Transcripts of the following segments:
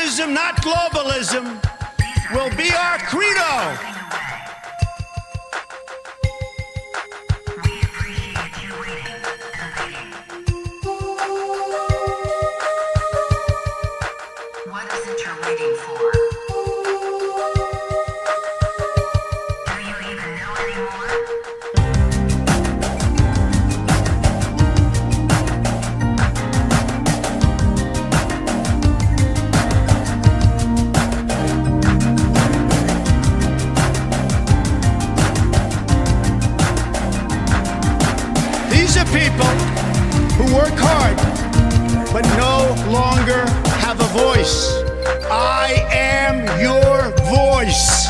Nationalism, not globalism, will be our credo. What is it you're waiting for? Do you even know anymore? These are people who work hard but no longer have a voice. I am your voice.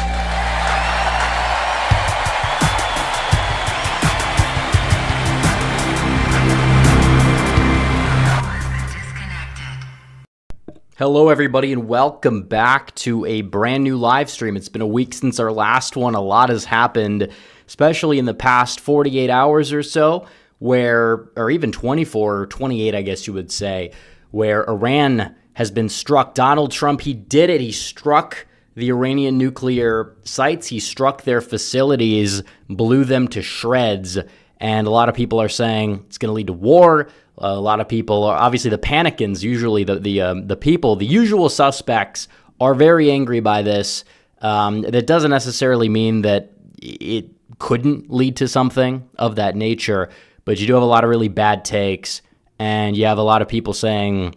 Hello, everybody, and welcome back to a brand new live stream. It's been a week since our last one. A lot has happened, especially in the past 48 hours or so, or even 24 or 28, I guess you would say, where Iran has been struck. Donald Trump, he did it. He struck the Iranian nuclear sites. He struck their facilities, blew them to shreds. And a lot of people are saying it's going to lead to war. A lot of people are, obviously the panicans, usually the people, the usual suspects, are very angry by this. That doesn't necessarily mean that it couldn't lead to something of that nature, but you do have a lot of really bad takes, and you have a lot of people saying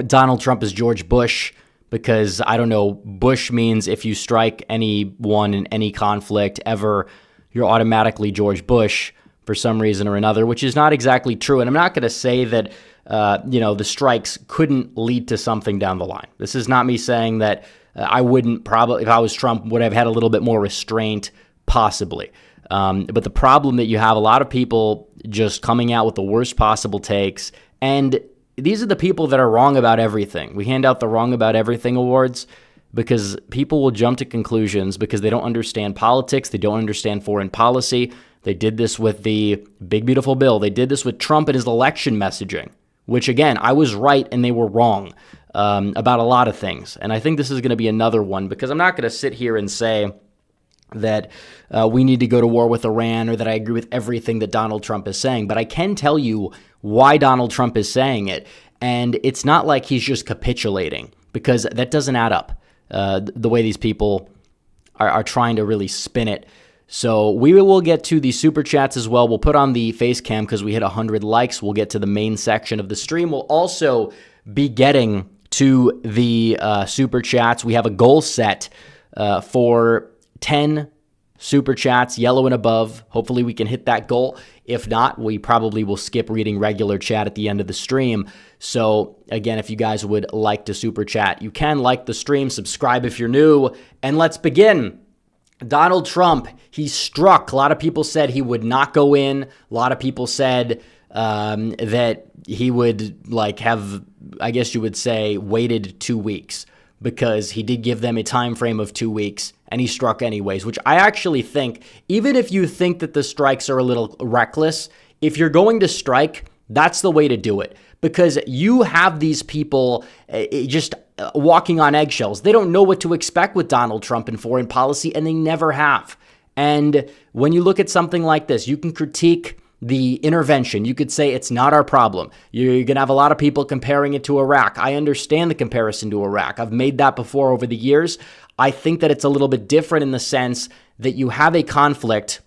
Donald Trump is George Bush because, I don't know, Bush means if you strike anyone in any conflict ever, you're automatically George Bush for some reason or another, which is not exactly true. And I'm not going to say that, the strikes couldn't lead to something down the line. This is not me saying that I wouldn't probably, if I was Trump, would have had a little bit more restraint, possibly. But the problem that you have a lot of people just coming out with the worst possible takes, and these are the people that are wrong about everything. We hand out the wrong about everything awards because people will jump to conclusions because they don't understand politics. They don't understand foreign policy. They did this with the big, beautiful bill. They did this with Trump and his election messaging, which, again, I was right and they were wrong about a lot of things. And I think this is going to be another one because I'm not going to sit here and say that we need to go to war with Iran or that I agree with everything that Donald Trump is saying. But I can tell you why Donald Trump is saying it. And it's not like he's just capitulating because that doesn't add up the way these people are trying to really spin it. So we will get to the super chats as well. We'll put on the face cam because we hit 100 likes. We'll get to the main section of the stream. We'll also be getting to the super chats. We have a goal set for 10 super chats, yellow and above. Hopefully we can hit that goal. If not, we probably will skip reading regular chat at the end of the stream. So again, if you guys would like to super chat, you can like the stream, subscribe if you're new, and let's begin. Donald Trump, he struck. A lot of people said he would not go in. A lot of people said that he would have, I guess you would say, waited 2 weeks because he did give them a time frame of 2 weeks and he struck anyways, which I actually think, even if you think that the strikes are a little reckless, if you're going to strike, that's the way to do it because you have these people just walking on eggshells. They don't know what to expect with Donald Trump in foreign policy, and they never have. And when you look at something like this, you can critique the intervention. You could say it's not our problem. You're going to have a lot of people comparing it to Iraq. I understand the comparison to Iraq. I've made that before over the years. I think that it's a little bit different in the sense that you have a conflict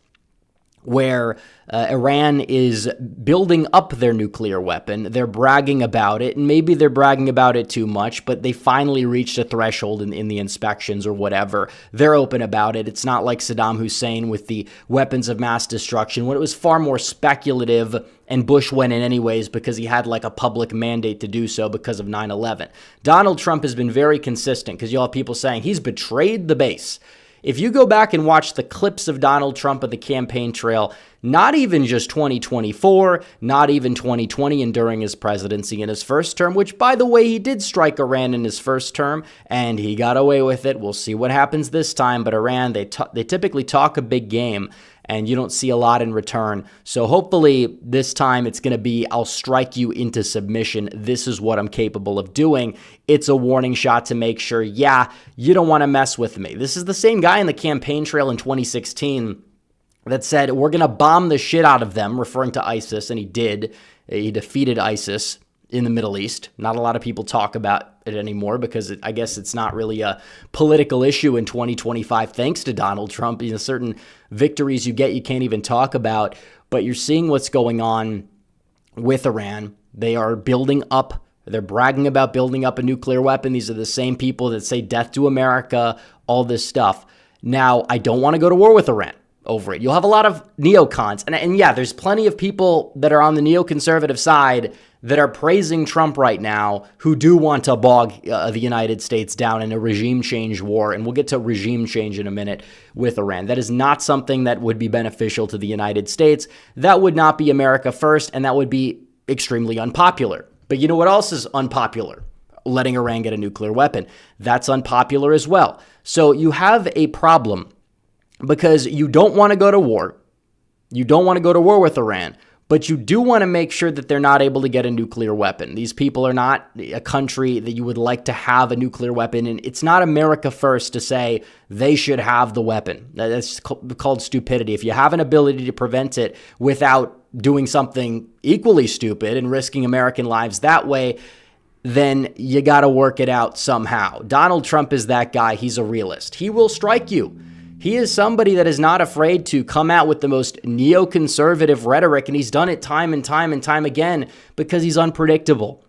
where Iran is building up their nuclear weapon. They're bragging about it, and maybe they're bragging about it too much, but they finally reached a threshold in the inspections or whatever. They're open about it. It's not like Saddam Hussein with the weapons of mass destruction, when it was far more speculative, and Bush went in anyways because he had a public mandate to do so because of 9/11. Donald Trump has been very consistent because you'll have people saying he's betrayed the base. If you go back and watch the clips of Donald Trump at the campaign trail, not even just 2024, not even 2020 and during his presidency in his first term, which, by the way, he did strike Iran in his first term, and he got away with it. We'll see what happens this time, but Iran, they typically talk a big game, and you don't see a lot in return. So hopefully this time it's going to be, I'll strike you into submission. This is what I'm capable of doing. It's a warning shot to make sure, yeah, you don't want to mess with me. This is the same guy in the campaign trail in 2016 that said, we're going to bomb the shit out of them, referring to ISIS, and he did. He defeated ISIS in the Middle East. Not a lot of people talk about it anymore because I guess it's not really a political issue in 2025 thanks to Donald Trump. You know, certain victories you get you can't even talk about, but you're seeing what's going on with Iran. They are building up, they're bragging about building up a nuclear weapon. These are the same people that say death to America, all this stuff. Now, I don't want to go to war with Iran over it. You'll have a lot of neocons. And yeah, there's plenty of people that are on the neoconservative side that are praising Trump right now who do want to bog the United States down in a regime change war. And we'll get to regime change in a minute with Iran. That is not something that would be beneficial to the United States. That would not be America first, and that would be extremely unpopular. But you know what else is unpopular? Letting Iran get a nuclear weapon. That's unpopular as well. So you have a problem because you don't want to go to war. You don't want to go to war with Iran, but you do want to make sure that they're not able to get a nuclear weapon. These people are not a country that you would like to have a nuclear weapon, and it's not America first to say they should have the weapon. That's called stupidity. If you have an ability to prevent it without doing something equally stupid and risking American lives that way, then you got to work it out somehow. Donald Trump is that guy. He's a realist. He will strike you. He is somebody that is not afraid to come out with the most neoconservative rhetoric, and he's done it time and time and time again because he's unpredictable.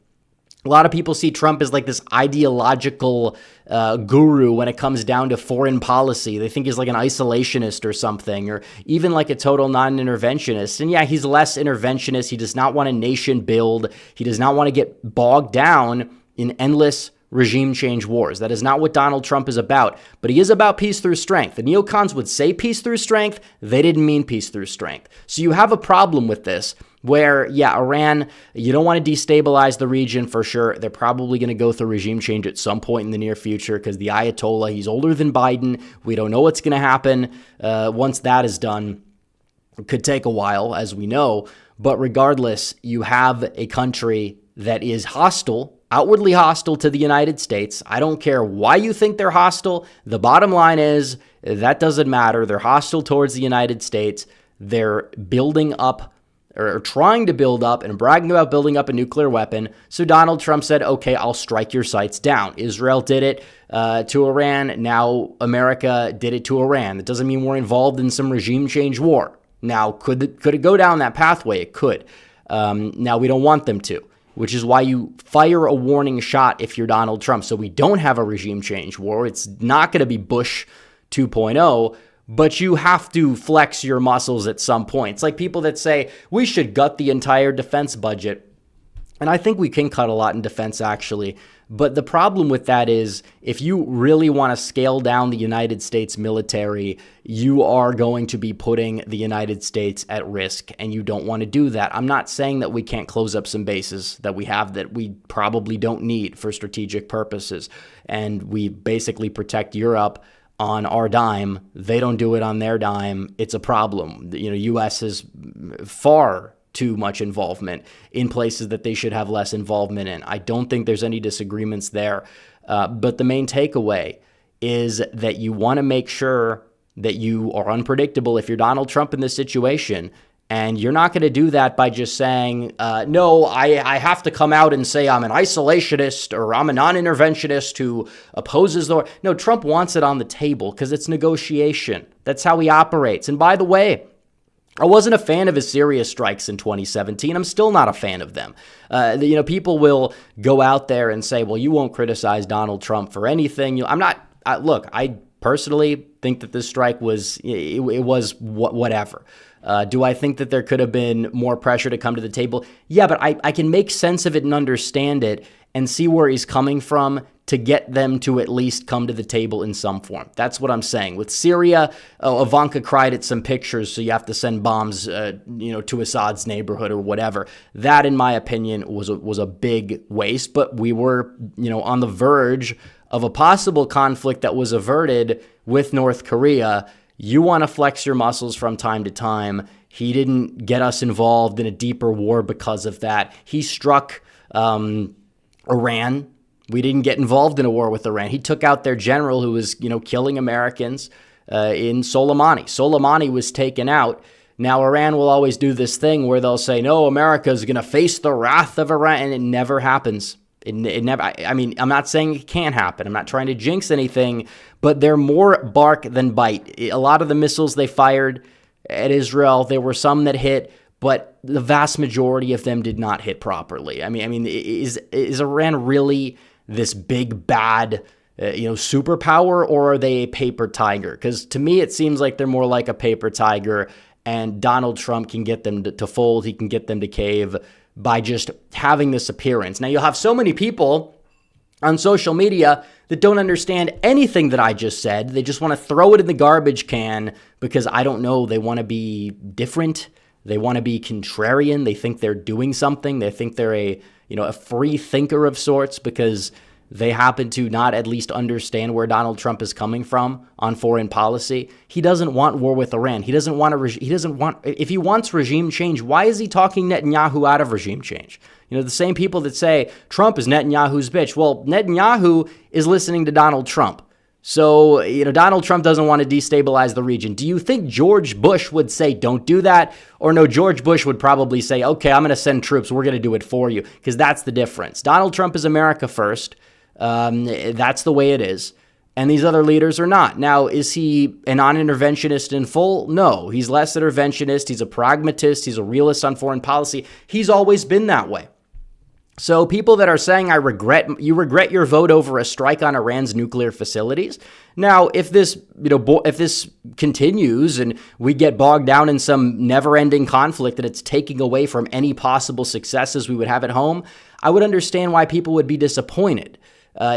A lot of people see Trump as like this ideological guru when it comes down to foreign policy. They think he's like an isolationist or something, or even like a total non-interventionist. And yeah, he's less interventionist. He does not want a nation build. He does not want to get bogged down in endless regime change wars. That is not what Donald Trump is about, but he is about peace through strength. The neocons would say peace through strength. They didn't mean peace through strength. So you have a problem with this where, yeah, Iran, you don't want to destabilize the region for sure. They're probably going to go through regime change at some point in the near future because the Ayatollah, he's older than Biden. We don't know what's going to happen once that is done. It could take a while, as we know, but regardless, you have a country that is hostile, outwardly hostile to the United States. I don't care why you think they're hostile. The bottom line is that doesn't matter. They're hostile towards the United States. They're building up or trying to build up and bragging about building up a nuclear weapon. So Donald Trump said, okay, I'll strike your sights down. Israel did it to Iran. Now America did it to Iran. That doesn't mean we're involved in some regime change war. Now, could it go down that pathway? It could. Now, we don't want them to, which is why you fire a warning shot if you're Donald Trump. So we don't have a regime change war. It's not going to be Bush 2.0, but you have to flex your muscles at some point. It's like people that say, we should gut the entire defense budget. And I think we can cut a lot in defense, actually. But the problem with that is if you really want to scale down the United States military, you are going to be putting the United States at risk, and you don't want to do that. I'm not saying that we can't close up some bases that we have that we probably don't need for strategic purposes, and we basically protect Europe on our dime. They don't do it on their dime. It's a problem. You know, U.S. is far too much involvement in places that they should have less involvement in. I don't think there's any disagreements there. But the main takeaway is that you want to make sure that you are unpredictable if you're Donald Trump in this situation. And you're not going to do that by just saying, no, I have to come out and say I'm an isolationist or I'm a non-interventionist who opposes the war. No, Trump wants it on the table because it's negotiation. That's how he operates. And by the way, I wasn't a fan of his Syria strikes in 2017. I'm still not a fan of them. People will go out there and say, well, you won't criticize Donald Trump for anything. I'm not. Look, I personally think that this strike was whatever. Do I think that there could have been more pressure to come to the table? Yeah, but I can make sense of it and understand it and see where he's coming from to get them to at least come to the table in some form. That's what I'm saying. With Syria, Ivanka cried at some pictures, so you have to send bombs, to Assad's neighborhood or whatever. That, in my opinion, was a big waste. But we were, on the verge of a possible conflict that was averted with North Korea. You want to flex your muscles from time to time. He didn't get us involved in a deeper war because of that. He struck Iran. We didn't get involved in a war with Iran. He took out their general who was, killing Americans in Soleimani. Soleimani was taken out. Now, Iran will always do this thing where they'll say, no, America is going to face the wrath of Iran, and it never happens. It never. I mean, I'm not saying it can't happen. I'm not trying to jinx anything, but they're more bark than bite. A lot of the missiles they fired at Israel, there were some that hit, but the vast majority of them did not hit properly. I mean, is Iran really this big bad superpower, or are they a paper tiger? Because to me, it seems like they're more like a paper tiger, and Donald Trump can get them to fold. He can get them to cave by just having this appearance. Now, you'll have so many people on social media that don't understand anything that I just said. They just want to throw it in the garbage can because, I don't know, they want to be different. They want to be contrarian. They think they're doing something. They think they're a free thinker of sorts because they happen to not at least understand where Donald Trump is coming from on foreign policy. He doesn't want war with Iran. He doesn't want if he wants regime change, why is he talking Netanyahu out of regime change? The same people that say Trump is Netanyahu's bitch. Well, Netanyahu is listening to Donald Trump. So, Donald Trump doesn't want to destabilize the region. Do you think George Bush would say, don't do that? Or no, George Bush would probably say, okay, I'm going to send troops. We're going to do it for you. Because that's the difference. Donald Trump is America first. That's the way it is. And these other leaders are not. Now, is he a non-interventionist in full? No, he's less interventionist. He's a pragmatist. He's a realist on foreign policy. He's always been that way. So people that are saying, you regret your vote over a strike on Iran's nuclear facilities. Now, if this continues and we get bogged down in some never-ending conflict that it's taking away from any possible successes we would have at home, I would understand why people would be disappointed.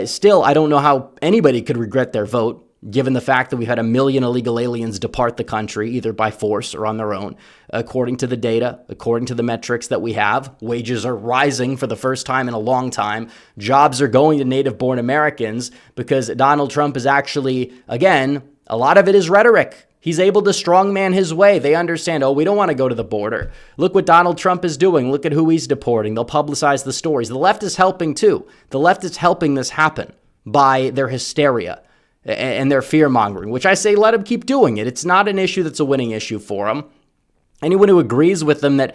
Still, I don't know how anybody could regret their vote, given the fact that we've had 1 million illegal aliens depart the country, either by force or on their own. According to the data, according to the metrics that we have, wages are rising for the first time in a long time. Jobs are going to native-born Americans because Donald Trump is actually, again, a lot of it is rhetoric. He's able to strongman his way. They understand, we don't want to go to the border. Look what Donald Trump is doing. Look at who he's deporting. They'll publicize the stories. The left is helping too. The left is helping this happen by their hysteria and their fear-mongering, which I say let them keep doing it. It's not an issue that's a winning issue for them. Anyone who agrees with them that,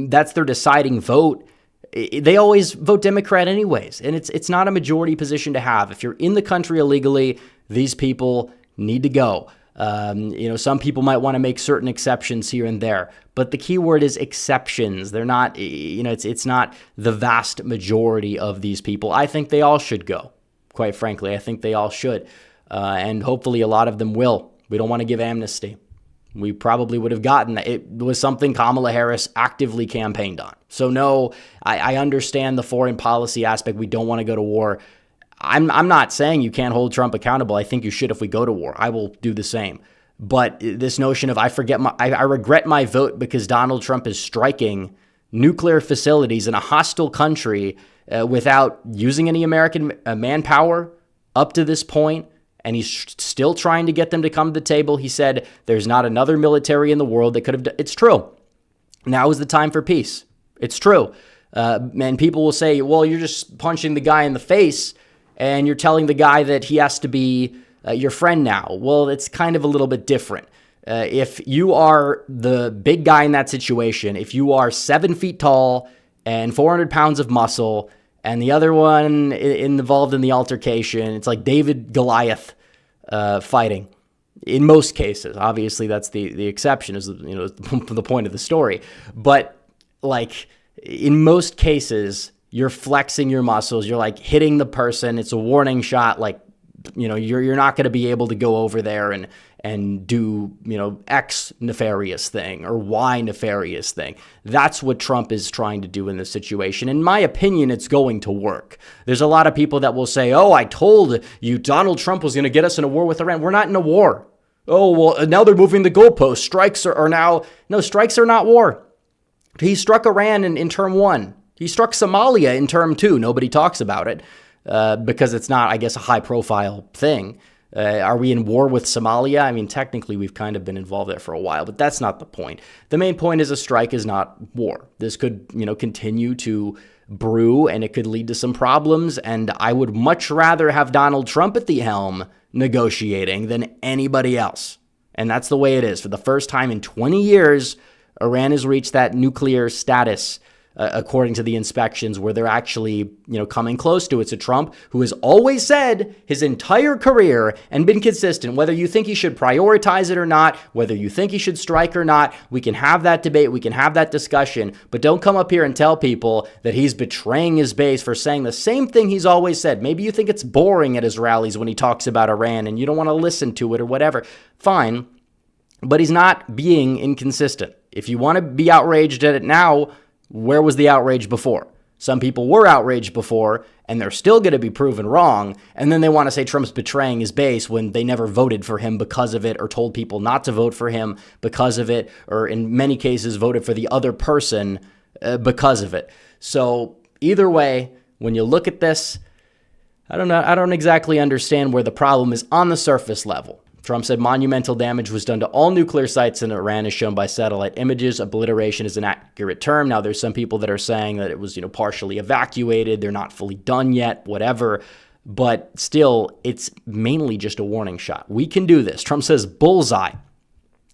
that's their deciding vote, they always vote Democrat anyways. And it's not a majority position to have. If you're in the country illegally, these people need to go. Some people might want to make certain exceptions here and there, but the key word is exceptions. They're not, it's not the vast majority of these people. I think they all should go. Quite frankly, I think they all should. And hopefully a lot of them will. We don't want to give amnesty. We probably would have gotten that. It was something Kamala Harris actively campaigned on. So no, I understand the foreign policy aspect. We don't want to go to war. I'm not saying you can't hold Trump accountable. I think you should if we go to war. I will do the same. But this notion of I regret my vote because Donald Trump is striking nuclear facilities in a hostile country without using any American manpower up to this point, and he's still trying to get them to come to the table. He said there's not another military in the world that could have done. It's true. Now is the time for peace. It's true. And people will say, well, you're just punching the guy in the face and you're telling the guy that he has to be your friend now. Well, it's kind of a little bit different. If you are the big guy in that situation, if you are 7 feet tall and 400 pounds of muscle, and the other one involved in the altercation, it's like David Goliath fighting. In most cases, obviously that's the exception, is the point of the story. But in most cases, you're flexing your muscles. You're hitting the person. It's a warning shot. You're not going to be able to go over there and do, X nefarious thing or Y nefarious thing. That's what Trump is trying to do in this situation. In my opinion, it's going to work. There's a lot of people that will say, I told you Donald Trump was going to get us in a war with Iran. We're not in a war. Now they're moving the goalposts. Strikes are now, no, strikes are not war. He struck Iran in term 1. He struck Somalia in term 2. Nobody talks about it because it's not, I guess, a high-profile thing. Are we in war with Somalia? I mean, technically, we've kind of been involved there for a while, but that's not the point. The main point is a strike is not war. This could, continue to brew, and it could lead to some problems, and I would much rather have Donald Trump at the helm negotiating than anybody else. And that's the way it is. For the first time in 20 years, Iran has reached that nuclear status, according to the inspections, where they're actually, coming close to it. So Trump, who has always said his entire career and been consistent, whether you think he should prioritize it or not, whether you think he should strike or not, we can have that debate, we can have that discussion, but don't come up here and tell people that he's betraying his base for saying the same thing he's always said. Maybe you think it's boring at his rallies when he talks about Iran and you don't want to listen to it or whatever. Fine, but he's not being inconsistent. If you want to be outraged at it now, where was the outrage before? Some people were outraged before, and they're still going to be proven wrong, and then they want to say Trump's betraying his base when they never voted for him because of it, or told people not to vote for him because of it, or in many cases voted for the other person because of it. So either way, when you look at this, I don't exactly understand where the problem is on the surface level. Trump said monumental damage was done to all nuclear sites in Iran as shown by satellite images. Obliteration is an accurate term. Now, there's some people that are saying that it was, partially evacuated. They're not fully done yet, whatever. But still, it's mainly just a warning shot. We can do this. Trump says bullseye.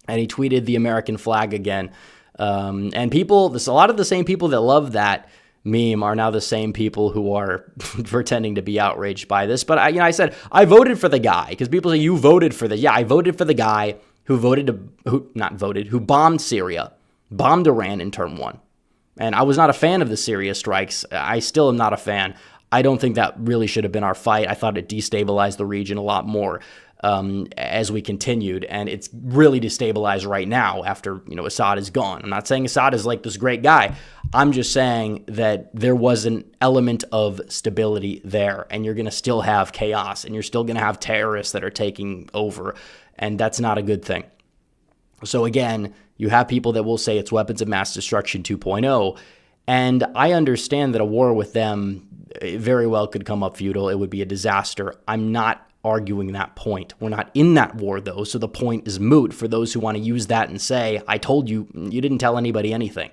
And he tweeted the American flag again. And a lot of the same people that love that meme are now the same people who are pretending to be outraged by this. But I said I voted for the guy, because people say you voted for the. Yeah, I voted for the guy who bombed Syria, bombed Iran in term 1. And I was not a fan of the Syria strikes. I still am not a fan. I don't think that really should have been our fight. I thought it destabilized the region a lot more as we continued, and it's really destabilized right now after Assad is gone. I'm not saying Assad is like this great guy. I'm just saying that there was an element of stability there, and you're going to still have chaos, and you're still going to have terrorists that are taking over, and that's not a good thing. So again, you have people that will say it's weapons of mass destruction 2.0, and I understand that a war with them very well could come up futile. It would be a disaster. I'm not arguing that point. We're not in that war, though, so the point is moot for those who want to use that and say, I told you, you didn't tell anybody anything.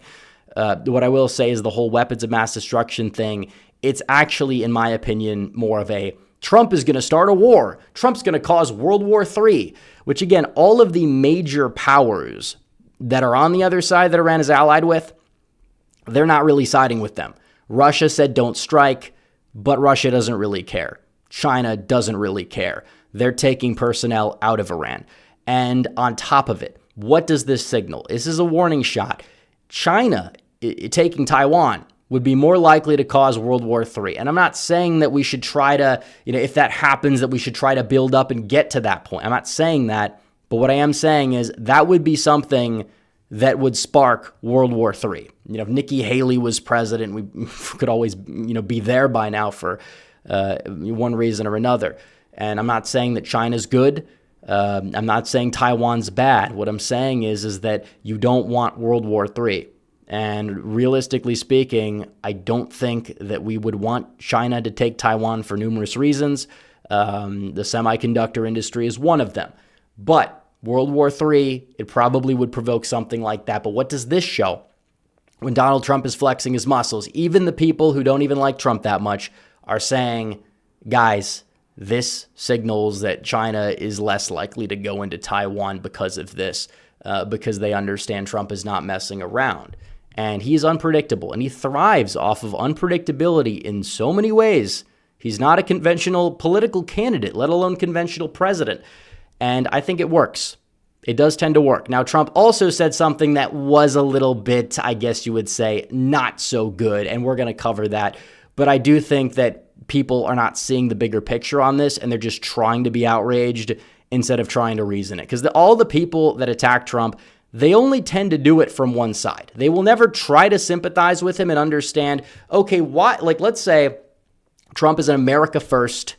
What I will say is the whole weapons of mass destruction thing, it's actually, in my opinion, more of a Trump is going to start a war. Trump's going to cause World War III, which, again, all of the major powers that are on the other side that Iran is allied with, they're not really siding with them. Russia said don't strike, but Russia doesn't really care. China doesn't really care. They're taking personnel out of Iran. And on top of it, what does this signal? This is a warning shot. China taking Taiwan would be more likely to cause World War III. And I'm not saying that we should try to, if that happens, that we should try to build up and get to that point. I'm not saying that. But what I am saying is that would be something that would spark World War III. If Nikki Haley was president, we could always, be there by now for one reason or another. And I'm not saying that China's good. I'm not saying Taiwan's bad. What I'm saying is that you don't want World War III. And realistically speaking, I don't think that we would want China to take Taiwan for numerous reasons. The semiconductor industry is one of them. But World War III, it probably would provoke something like that. But what does this show? When Donald Trump is flexing his muscles, even the people who don't even like Trump that much are saying, guys, this signals that China is less likely to go into Taiwan because of this, because they understand Trump is not messing around. And he's unpredictable, and he thrives off of unpredictability in so many ways. He's not a conventional political candidate, let alone conventional president. And I think it works. It does tend to work. Now, Trump also said something that was a little bit, I guess you would say, not so good, and we're going to cover that. But I do think that people are not seeing the bigger picture on this, and they're just trying to be outraged instead of trying to reason it. Because all the people that attack Trump, they only tend to do it from one side. They will never try to sympathize with him and understand, okay, why? Like, let's say Trump is an America First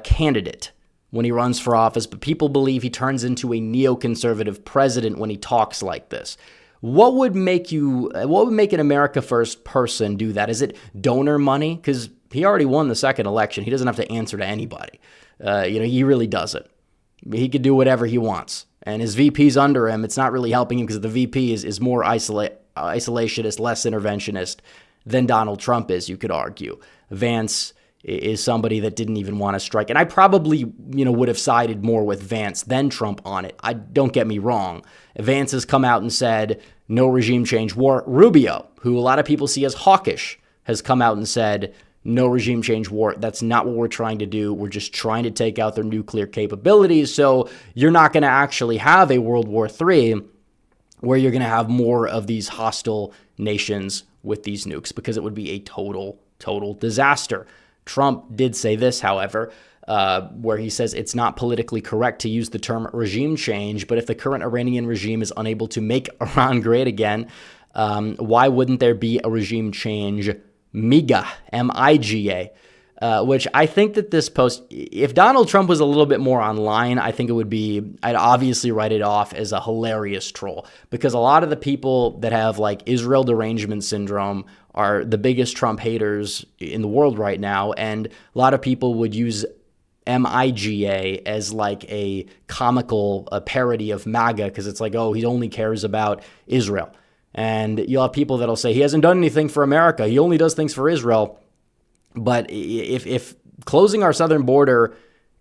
candidate when he runs for office, but people believe he turns into a neoconservative president when he talks like this. What would make an America First person do that? Is it donor money? Because he already won the second election. He doesn't have to answer to anybody. He really doesn't. He could do whatever he wants. And his VP's under him. It's not really helping him because the VP is more isolationist, less interventionist than Donald Trump is, you could argue. Vance is somebody that didn't even want to strike. And I probably, would have sided more with Vance than Trump on it. Don't get me wrong. Vance has come out and said, no regime change war. Rubio, who a lot of people see as hawkish, has come out and said, no regime change war. That's not what we're trying to do. We're just trying to take out their nuclear capabilities. So you're not going to actually have a World War III where you're going to have more of these hostile nations with these nukes, because it would be a total disaster. Trump did say this, however, where he says it's not politically correct to use the term regime change, but if the current Iranian regime is unable to make Iran great again, why wouldn't there be a regime change? Maga, M-I-G-A, which I think that this post, if Donald Trump was a little bit more online, I think I'd obviously write it off as a hilarious troll, because a lot of the people that have like Israel derangement syndrome are the biggest Trump haters in the world right now. And a lot of people would use MIGA as like a comical parody of MAGA, because it's like, oh, he only cares about Israel. And you'll have people that'll say he hasn't done anything for America. He only does things for Israel. But if closing our southern border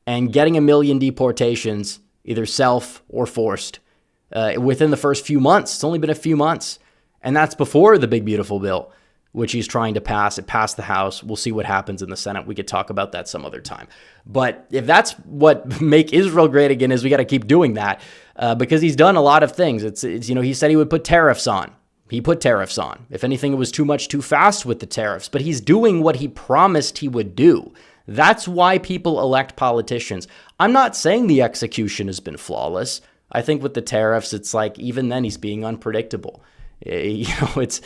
and getting 1 million deportations, either self or forced, within the first few months, it's only been a few months. And that's before the big, beautiful bill, which he's trying to pass. It passed the House. We'll see what happens in the Senate. We could talk about that some other time. But if that's what make Israel great again is, we got to keep doing that, because he's done a lot of things. It's he said he would put tariffs on. He put tariffs on. If anything, it was too much too fast with the tariffs, but he's doing what he promised he would do. That's why people elect politicians. I'm not saying the execution has been flawless. I think with the tariffs, it's like even then he's being unpredictable. It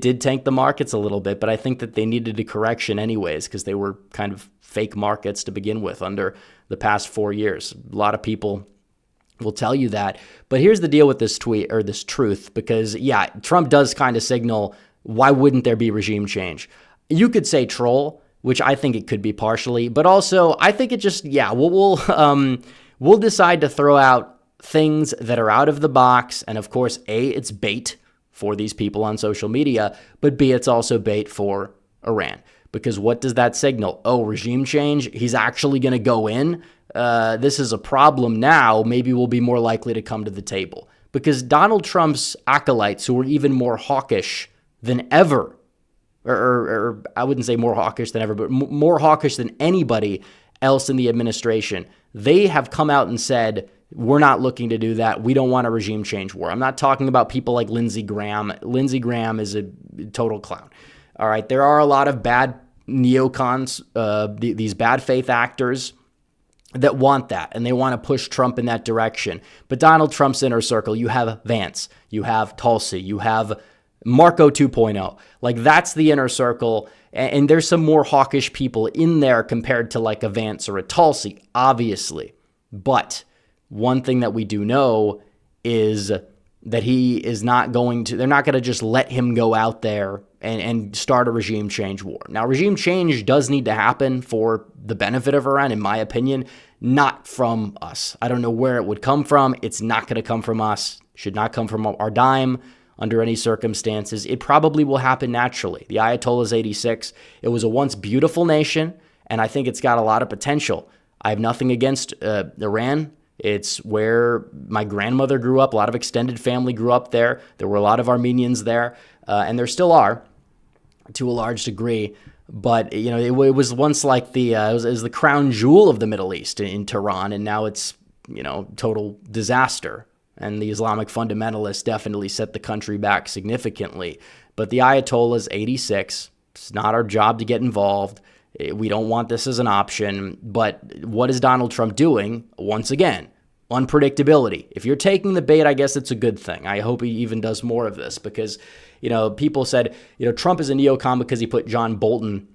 did tank the markets a little bit, but I think that they needed a correction anyways, because they were kind of fake markets to begin with under the past 4 years. A lot of people will tell you that. But here's the deal with this tweet, or this truth, because yeah, Trump does kind of signal, why wouldn't there be regime change? You could say troll, which I think it could be partially, but also I think it just, we'll decide to throw out things that are out of the box. And of course, A, it's bait for these people on social media, but B, it's also bait for Iran. Because what does that signal? Oh, regime change? He's actually going to go in? This is a problem now. Maybe we'll be more likely to come to the table. Because Donald Trump's acolytes, who are even more hawkish than ever, or I wouldn't say more hawkish than ever, but more hawkish than anybody else in the administration, they have come out and said, we're not looking to do that. We don't want a regime change war. I'm not talking about people like Lindsey Graham. Lindsey Graham is a total clown. All right, there are a lot of bad neocons, these bad faith actors that want that, and they want to push Trump in that direction. But Donald Trump's inner circle, you have Vance, you have Tulsi, you have Marco 2.0. Like, that's the inner circle, and there's some more hawkish people in there compared to like a Vance or a Tulsi, obviously. But one thing that we do know is that he is not going to, they're not going to just let him go out there and start a regime change war. Now, regime change does need to happen for the benefit of Iran, in my opinion, not from us. I don't know where it would come from. It's not going to come from us. Should not come from our dime under any circumstances. It probably will happen naturally. The Ayatollah's 86. It was a once beautiful nation, and I think it's got a lot of potential. I have nothing against Iran. It's where my grandmother grew up. A lot of extended family grew up there. There were a lot of Armenians there, and there still are to a large degree. But, it was once like it was the crown jewel of the Middle East in Tehran, and now it's, total disaster. And the Islamic fundamentalists definitely set the country back significantly. But the Ayatollah's 86. It's not our job to get involved. We don't want this as an option. But what is Donald Trump doing? Once again, unpredictability. If you're taking the bait, I guess it's a good thing. I hope he even does more of this, because, people said, Trump is a neocon because he put John Bolton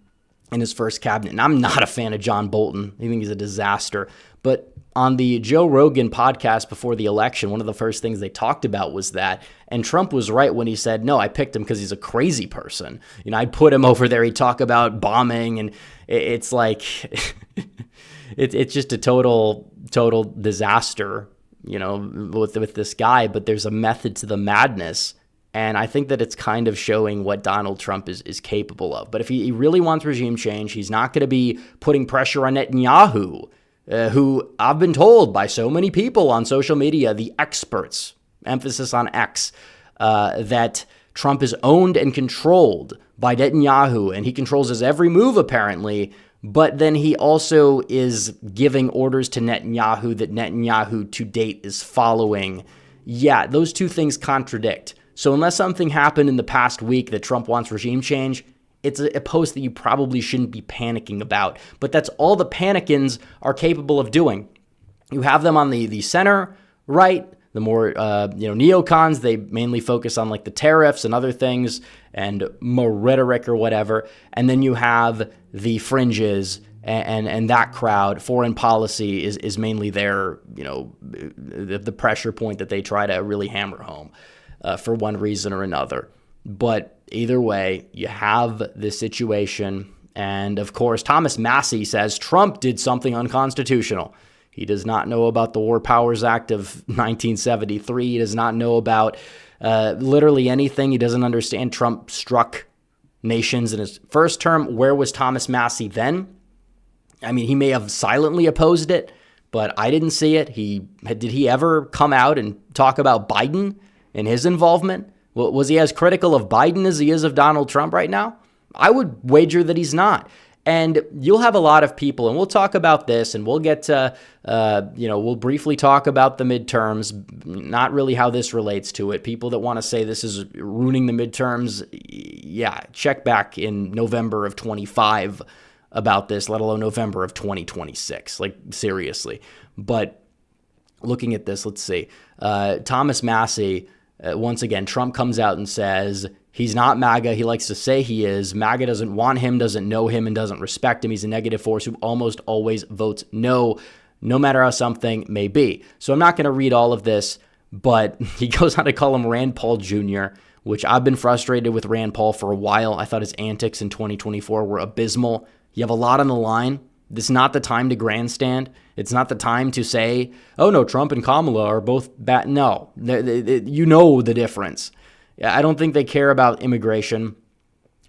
in his first cabinet. And I'm not a fan of John Bolton. I think he's a disaster. But on the Joe Rogan podcast before the election, one of the first things they talked about was that. And Trump was right when he said, no, I picked him because he's a crazy person. I'd put him over there. He'd talk about bombing. And it's like, it's just a total total disaster, with this guy, but there's a method to the madness. And I think that it's kind of showing what Donald Trump is capable of. But if he really wants regime change, he's not going to be putting pressure on Netanyahu, who I've been told by so many people on social media, the experts, emphasis on X, that Trump is owned and controlled by Netanyahu, and he controls his every move, apparently. But then he also is giving orders to Netanyahu that Netanyahu to date is following. Yeah, those two things contradict. So unless something happened in the past week that Trump wants regime change, it's a post that you probably shouldn't be panicking about. But that's all the panicans are capable of doing. You have them on the center, right? The more, neocons, they mainly focus on like the tariffs and other things and more rhetoric or whatever. And then you have the fringes and that crowd. Foreign policy is mainly their, the pressure point that they try to really hammer home for one reason or another. But either way, you have this situation. And of course, Thomas Massie says Trump did something unconstitutional. He does not know about the War Powers Act of 1973. He does not know about literally anything. He doesn't understand Trump struck nations in his first term. Where was Thomas Massie then? I mean, he may have silently opposed it, but I didn't see it. Did he ever come out and talk about Biden and his involvement? Was he as critical of Biden as he is of Donald Trump right now? I would wager that he's not. And you'll have a lot of people, and we'll talk about this, and we'll get to, we'll briefly talk about the midterms, not really how this relates to it. People that want to say this is ruining the midterms, yeah, check back in November of 25 about this, let alone November of 2026, like seriously. But looking at this, let's see. Thomas Massie, once again, Trump comes out and says he's not MAGA. He likes to say he is. MAGA doesn't want him, doesn't know him, and doesn't respect him. He's a negative force who almost always votes no matter how something may be. So I'm not going to read all of this, but he goes on to call him Rand Paul Jr., which I've been frustrated with Rand Paul for a while. I thought his antics in 2024 were abysmal. You have a lot on the line. This is not the time to grandstand. It's not the time to say, oh, no, Trump and Kamala are both bad. No, you know the difference. I don't think they care about immigration.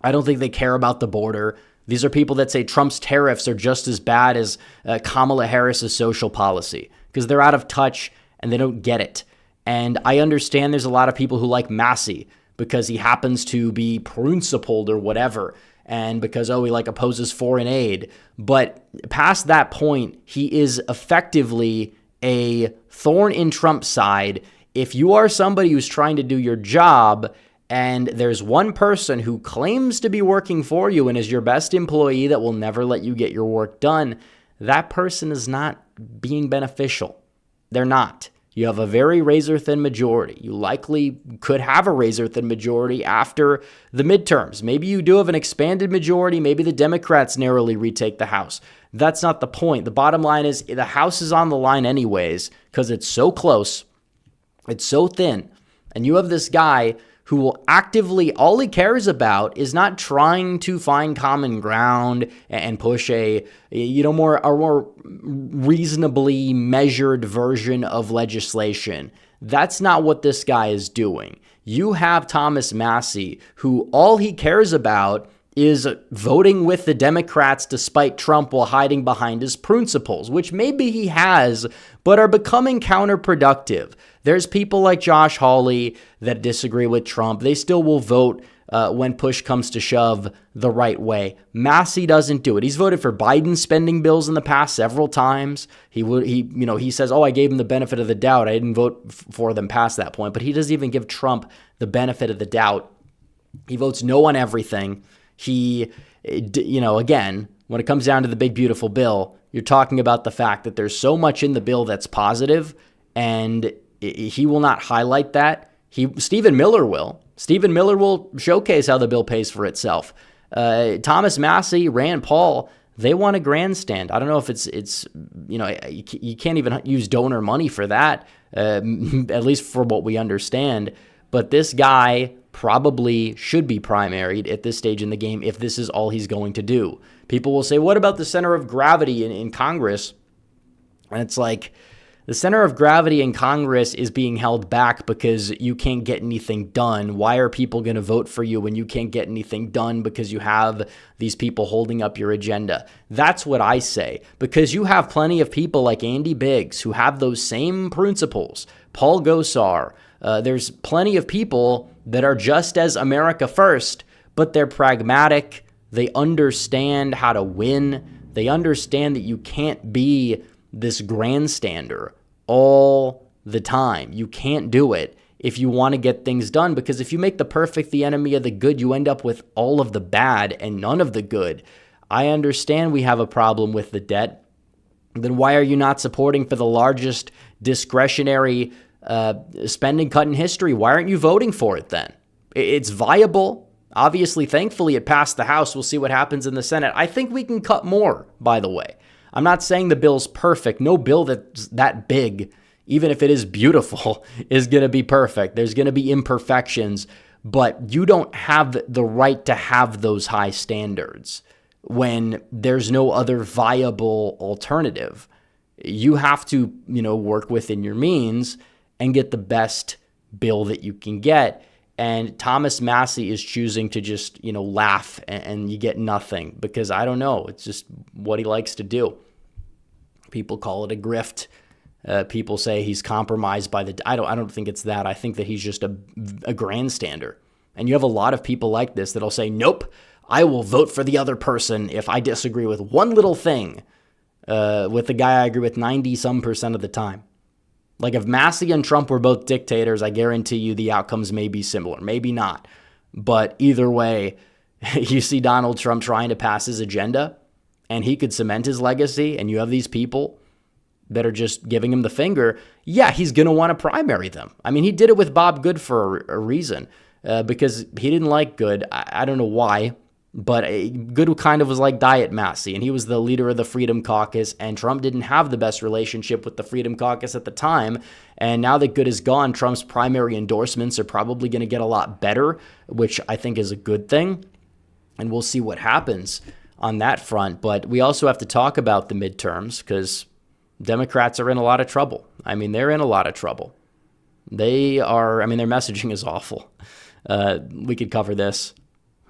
I don't think they care about the border. These are people that say Trump's tariffs are just as bad as Kamala Harris's social policy because they're out of touch and they don't get it. And I understand there's a lot of people who like Massie because he happens to be principled or whatever, and because, he opposes foreign aid. But past that point, he is effectively a thorn in Trump's side. If you are somebody who's trying to do your job and there's one person who claims to be working for you and is your best employee that will never let you get your work done, that person is not being beneficial. They're not. You have a very razor-thin majority. You likely could have a razor-thin majority after the midterms. Maybe you do have an expanded majority. Maybe the Democrats narrowly retake the House. That's not the point. The bottom line is the House is on the line anyways because it's so close. It's so thin. And you have this guy who will actively, all he cares about is not trying to find common ground and push a more reasonably measured version of legislation. That's not what this guy is doing. You have Thomas Massie, who all he cares about is voting with the Democrats despite Trump while hiding behind his principles, which maybe he has, but are becoming counterproductive. There's people like Josh Hawley that disagree with Trump. They still will vote when push comes to shove the right way. Massie doesn't do it. He's voted for Biden spending bills in the past several times. He says, I gave him the benefit of the doubt. I didn't vote for them past that point, but he doesn't even give Trump the benefit of the doubt. He votes no on everything. Again, when it comes down to the big, beautiful bill, you're talking about the fact that there's so much in the bill that's positive, and he will not highlight that. Stephen Miller will. Stephen Miller will showcase how the bill pays for itself. Thomas Massie, Rand Paul, they want a grandstand. I don't know if it's you can't even use donor money for that, at least for what we understand. But this guy probably should be primaried at this stage in the game if this is all he's going to do. People will say, what about the center of gravity in Congress? And it's like the center of gravity in Congress is being held back because you can't get anything done. Why are people going to vote for you when you can't get anything done because you have these people holding up your agenda? That's what I say, because you have plenty of people like Andy Biggs who have those same principles. Paul Gosar. There's plenty of people that are just as America first, but they're pragmatic. They understand how to win. They understand that you can't be this grandstander all the time. You can't do it if you want to get things done, because if you make the perfect the enemy of the good, you end up with all of the bad and none of the good. I understand we have a problem with the debt. Then why are you not supporting for the largest discretionary spending cut in history? Why aren't you voting for it then? It's viable. Obviously, thankfully, it passed the House. We'll see what happens in the Senate. I think we can cut more, by the way. I'm not saying the bill's perfect. No bill that's that big, even if it is beautiful, is going to be perfect. There's going to be imperfections, but you don't have the right to have those high standards when there's no other viable alternative. You have to, work within your means and get the best bill that you can get. And Thomas Massie is choosing to just, laugh and you get nothing because I don't know. It's just what he likes to do. People call it a grift. People say he's compromised by the. I don't think it's that. I think that he's just a grandstander. And you have a lot of people like this that'll say, nope, I will vote for the other person if I disagree with one little thing with the guy I agree with 90% of the time. Like if Massie and Trump were both dictators, I guarantee you the outcomes may be similar, maybe not. But either way, you see Donald Trump trying to pass his agenda and he could cement his legacy, and you have these people that are just giving him the finger. Yeah, he's going to want to primary them. I mean, he did it with Bob Good for a reason because he didn't like Good. I don't know why. But Good kind of was like Diet Massie, and he was the leader of the Freedom Caucus, and Trump didn't have the best relationship with the Freedom Caucus at the time. And now that Good is gone, Trump's primary endorsements are probably going to get a lot better, which I think is a good thing. And we'll see what happens on that front. But we also have to talk about the midterms because Democrats are in a lot of trouble. I mean, they're in a lot of trouble. Their messaging is awful. We could cover this.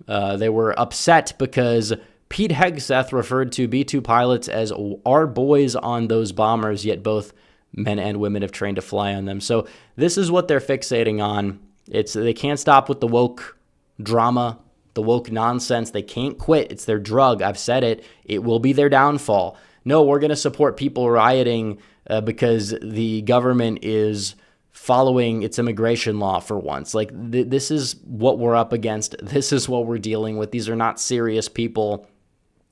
They were upset because Pete Hegseth referred to B-2 pilots as our boys on those bombers, yet both men and women have trained to fly on them. So this is what they're fixating on. They can't stop with the woke drama, the woke nonsense. They can't quit. It's their drug. I've said it. It will be their downfall. No, we're going to support people rioting because the government is following its immigration law for once. Like this is what we're up against. This is what we're dealing with. These are not serious people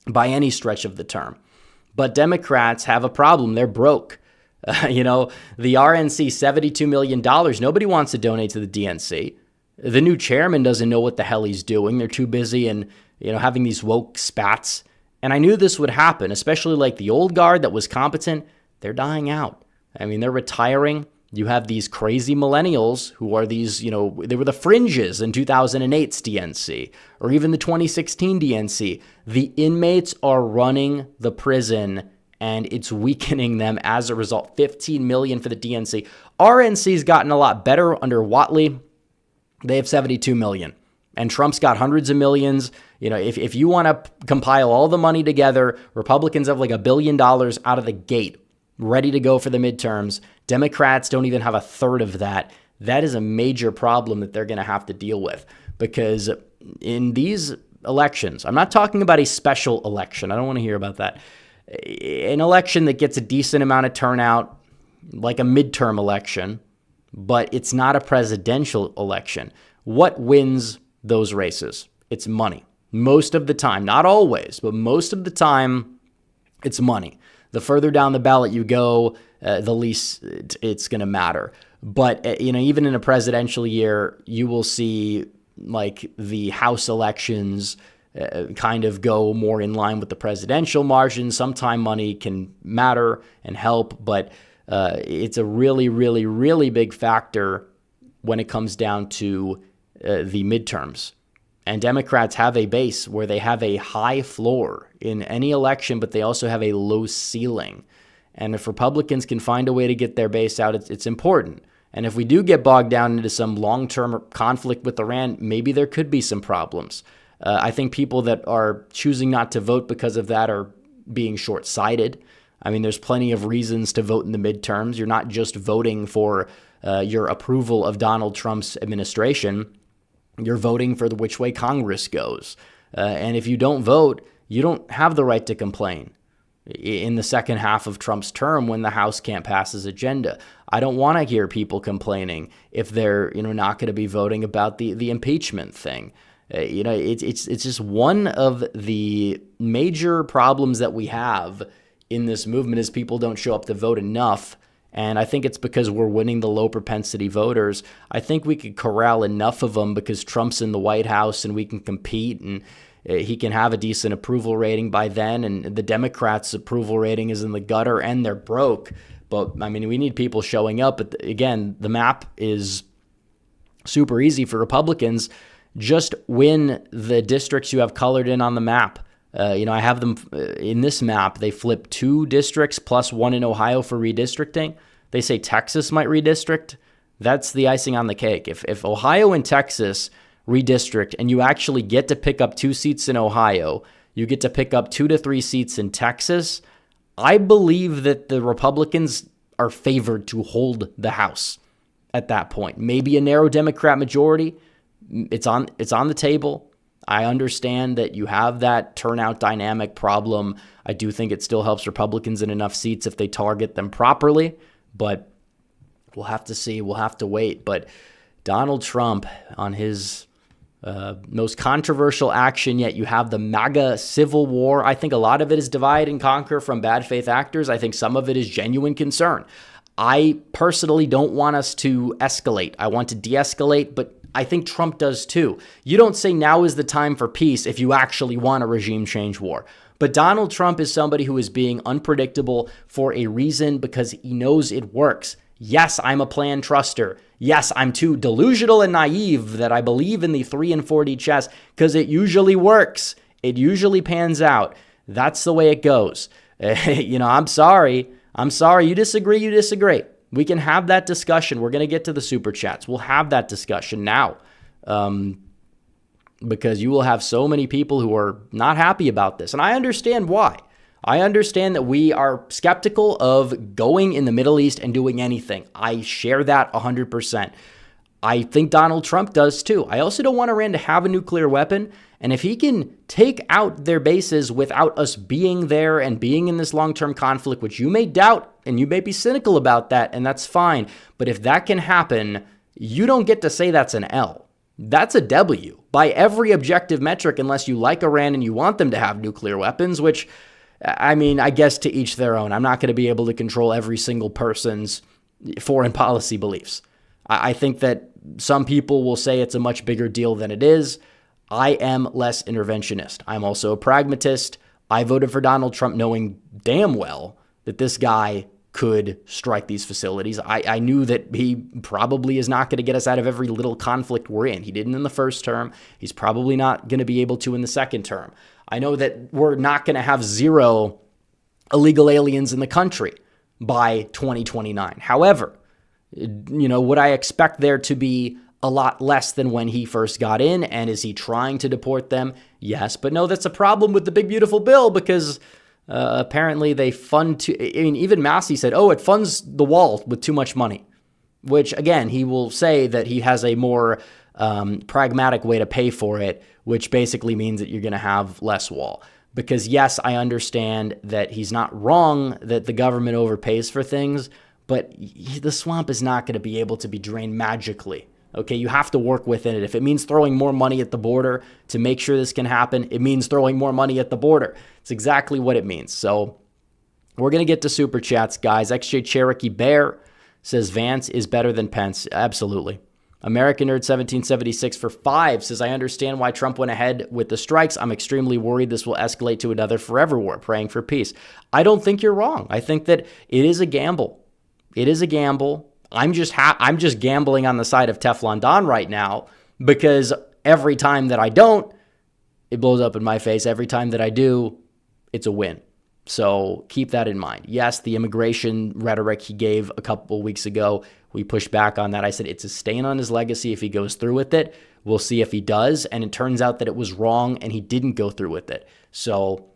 by any stretch of the term. But Democrats have a problem. They're broke. The RNC, $72 million. Nobody wants to donate to the DNC. The new chairman doesn't know what the hell he's doing. They're too busy and, having these woke spats. And I knew this would happen, especially like the old guard that was competent. They're dying out. I mean, they're retiring. You have these crazy millennials who are these, they were the fringes in 2008's DNC or even the 2016 DNC. The inmates are running the prison and it's weakening them as a result. $15 million for the DNC. RNC's gotten a lot better under Whatley. They have $72 million. And Trump's got hundreds of millions. If you want to compile all the money together, Republicans have like $1 billion out of the gate ready to go for the midterms. Democrats don't even have a third of that. That is a major problem that they're going to have to deal with because in these elections, I'm not talking about a special election. I don't want to hear about that. An election that gets a decent amount of turnout, like a midterm election, but it's not a presidential election. What wins those races? It's money. Most of the time, not always, but most of the time, it's money. The further down the ballot you go, the least it's going to matter. But, even in a presidential year, you will see like the House elections kind of go more in line with the presidential margin. Sometime money can matter and help, but it's a really, really, really big factor when it comes down to the midterms. And Democrats have a base where they have a high floor in any election, but they also have a low ceiling. And if Republicans can find a way to get their base out, it's important. And if we do get bogged down into some long-term conflict with Iran, maybe there could be some problems. I think people that are choosing not to vote because of that are being short-sighted. I mean, there's plenty of reasons to vote in the midterms. You're not just voting for your approval of Donald Trump's administration. You're voting for which way Congress goes. And if you don't vote, you don't have the right to complain in the second half of Trump's term when the House can't pass his agenda. I don't want to hear people complaining if they're, not going to be voting about the impeachment thing. It's just one of the major problems that we have in this movement is people don't show up to vote enough. And I think it's because we're winning the low propensity voters. I think we could corral enough of them because Trump's in the White House and we can compete and he can have a decent approval rating by then. And the Democrats' approval rating is in the gutter and they're broke. But I mean, we need people showing up. But again, the map is super easy for Republicans. Just win the districts you have colored in on the map. I have them in this map. They flip 2 districts plus 1 in Ohio for redistricting. They say Texas might redistrict. That's the icing on the cake. If Ohio and Texas redistrict and you actually get to pick up 2 seats in Ohio, you get to pick up 2 to 3 seats in Texas, I believe that the Republicans are favored to hold the House at that point. Maybe a narrow Democrat majority. It's on the table. I understand that you have that turnout dynamic problem. I do think it still helps Republicans in enough seats if they target them properly, but we'll have to see. We'll have to wait. But Donald Trump on his most controversial action yet, you have the Maga civil war. I think a lot of it is divide and conquer from bad faith actors. I think some of it is genuine concern. I personally don't want us to escalate. I want to de-escalate, but I think Trump does too. You don't say now is the time for peace if you actually want a regime change war. But Donald Trump is somebody who is being unpredictable for a reason because he knows it works. Yes, I'm a plan truster. Yes, I'm too delusional and naive that I believe in the 3 and 4D chess because it usually works. It usually pans out. That's the way it goes. I'm sorry. You disagree. We can have that discussion. We're going to get to the super chats. We'll have that discussion now because you will have so many people who are not happy about this. And I understand why. I understand that we are skeptical of going in the Middle East and doing anything. I share that 100%. I think Donald Trump does too. I also don't want Iran to have a nuclear weapon. And if he can take out their bases without us being there and being in this long-term conflict, which you may doubt and you may be cynical about that, and that's fine. But if that can happen, you don't get to say that's an L. That's a W by every objective metric, unless you like Iran and you want them to have nuclear weapons, which, I mean, I guess to each their own. I'm not going to be able to control every single person's foreign policy beliefs. I think that some people will say it's a much bigger deal than it is. I am less interventionist. I'm also a pragmatist. I voted for Donald Trump knowing damn well that this guy could strike these facilities. I knew that he probably is not going to get us out of every little conflict we're in. He didn't in the first term. He's probably not going to be able to in the second term. I know that we're not going to have 0 illegal aliens in the country by 2029. However, would I expect there to be a lot less than when he first got in? And is he trying to deport them? Yes, but no, that's a problem with the big, beautiful bill because apparently they fund even Massey said, it funds the wall with too much money, which again, he will say that he has a more pragmatic way to pay for it, which basically means that you're going to have less wall. Because yes, I understand that he's not wrong that the government overpays for things, but the swamp is not going to be able to be drained magically. Okay, you have to work within it. If it means throwing more money at the border to make sure this can happen, it means throwing more money at the border. It's exactly what it means. So we're going to get to super chats, guys. XJ Cherokee Bear says Vance is better than Pence. Absolutely. American Nerd 1776 for 5 says, I understand why Trump went ahead with the strikes. I'm extremely worried this will escalate to another forever war, praying for peace. I don't think you're wrong. I think that it is a gamble. It is a gamble. I'm just gambling on the side of Teflon Don right now because every time that I don't, it blows up in my face. Every time that I do, it's a win. So keep that in mind. Yes, the immigration rhetoric he gave a couple weeks ago, we pushed back on that. I said it's a stain on his legacy if he goes through with it. We'll see if he does. And it turns out that it was wrong and he didn't go through with it. So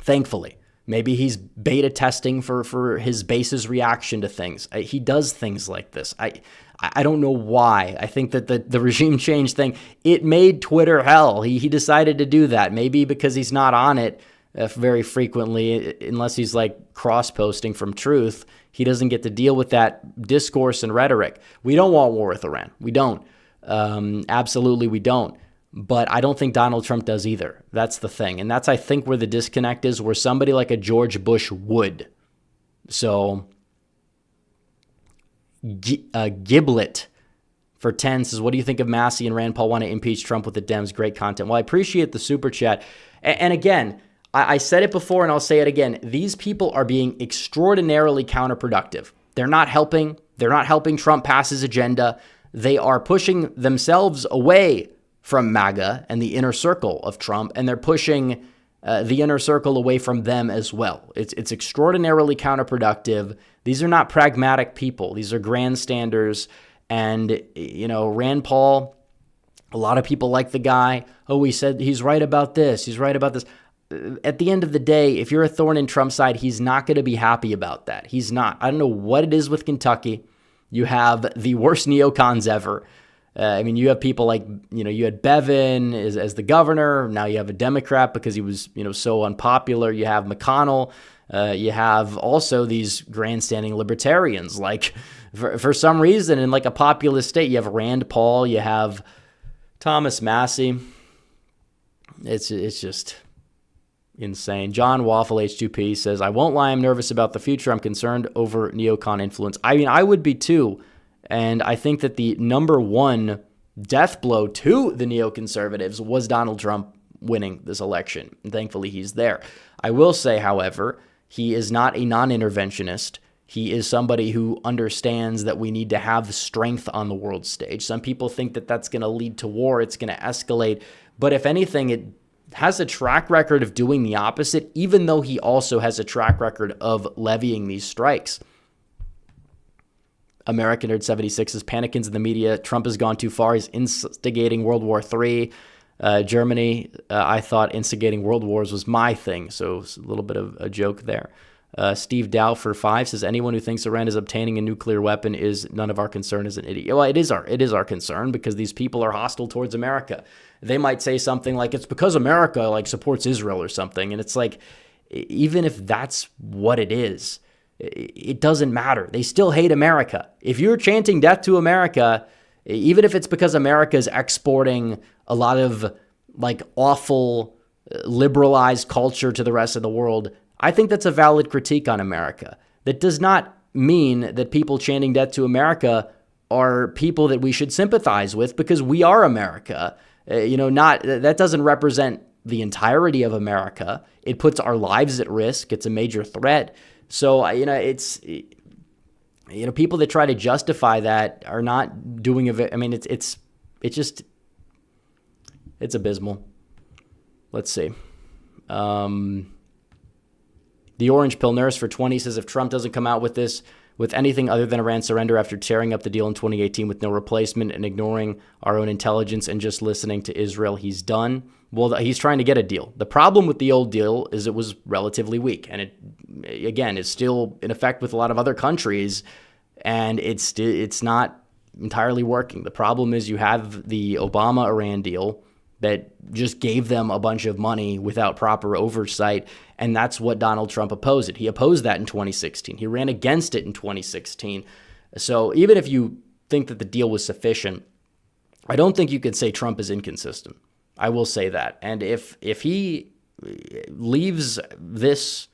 thankfully, maybe he's beta testing for his base's reaction to things. He does things like this. I don't know why. I think that the regime change thing, it made Twitter hell. He decided to do that. Maybe because he's not on it very frequently, unless he's like cross-posting from truth. He doesn't get to deal with that discourse and rhetoric. We don't want war with Iran. We don't. Absolutely we don't. But I don't think Donald Trump does either. That's the thing. And that's, I think, where the disconnect is, where somebody like a George Bush would. So, Giblet for 10 says, what do you think of Massey and Rand Paul want to impeach Trump with the Dems? Great content. Well, I appreciate the super chat. And again, I said it before and I'll say it again. These people are being extraordinarily counterproductive. They're not helping. They're not helping Trump pass his agenda. They are pushing themselves away from MAGA and the inner circle of Trump, and they're pushing the inner circle away from them as well. It's extraordinarily counterproductive. These are not pragmatic people. These are grandstanders. And, Rand Paul, a lot of people like the guy. Oh, he said he's right about this. He's right about this. At the end of the day, if you're a thorn in Trump's side, he's not going to be happy about that. He's not. I don't know what it is with Kentucky. You have the worst neocons ever. You have people like, you had Bevin as the governor. Now you have a Democrat because he was, so unpopular. You have McConnell. You have also these grandstanding libertarians. Like, for some reason, in like a populist state, you have Rand Paul. You have Thomas Massey. It's just insane. John Waffle H2P says, I won't lie, I'm nervous about the future. I'm concerned over neocon influence. I would be too. And I think that the number one death blow to the neoconservatives was Donald Trump winning this election. And thankfully, he's there. I will say, however, he is not a non-interventionist. He is somebody who understands that we need to have strength on the world stage. Some people think that that's going to lead to war. It's going to escalate. But if anything, it has a track record of doing the opposite, even though he also has a track record of levying these strikes. American Nerd 76 says, panicins in the media. Trump has gone too far. He's instigating World War III. Germany, I thought instigating world wars was my thing. So it's a little bit of a joke there. Steve Dow for 5 says, anyone who thinks Iran is obtaining a nuclear weapon is none of our concern, is an idiot. Well, it is our concern because these people are hostile towards America. They might say something like, it's because America supports Israel or something. And it's like, even if that's what it is, it doesn't matter. They still hate America. If you're chanting death to America, even if it's because America is exporting a lot of awful liberalized culture to the rest of the world, I think that's a valid critique on America. That does not mean that people chanting death to America are people that we should sympathize with, because we are America. That doesn't represent the entirety of America. It puts our lives at risk. It's a major threat. So, it's people that try to justify that are not doing it's abysmal. Let's see. The Orange Pill Nurse for 20 says, if Trump doesn't come out with anything other than Iran surrender after tearing up the deal in 2018 with no replacement and ignoring our own intelligence and just listening to Israel, he's done. Well, he's trying to get a deal. The problem with the old deal is it was relatively weak. And it, again, is still in effect with a lot of other countries. And it's not entirely working. The problem is you have the Obama-Iran deal that just gave them a bunch of money without proper oversight. And that's what Donald Trump opposed. He opposed that in 2016. He ran against it in 2016. So even if you think that the deal was sufficient, I don't think you could say Trump is inconsistent. I will say that. And if he leaves this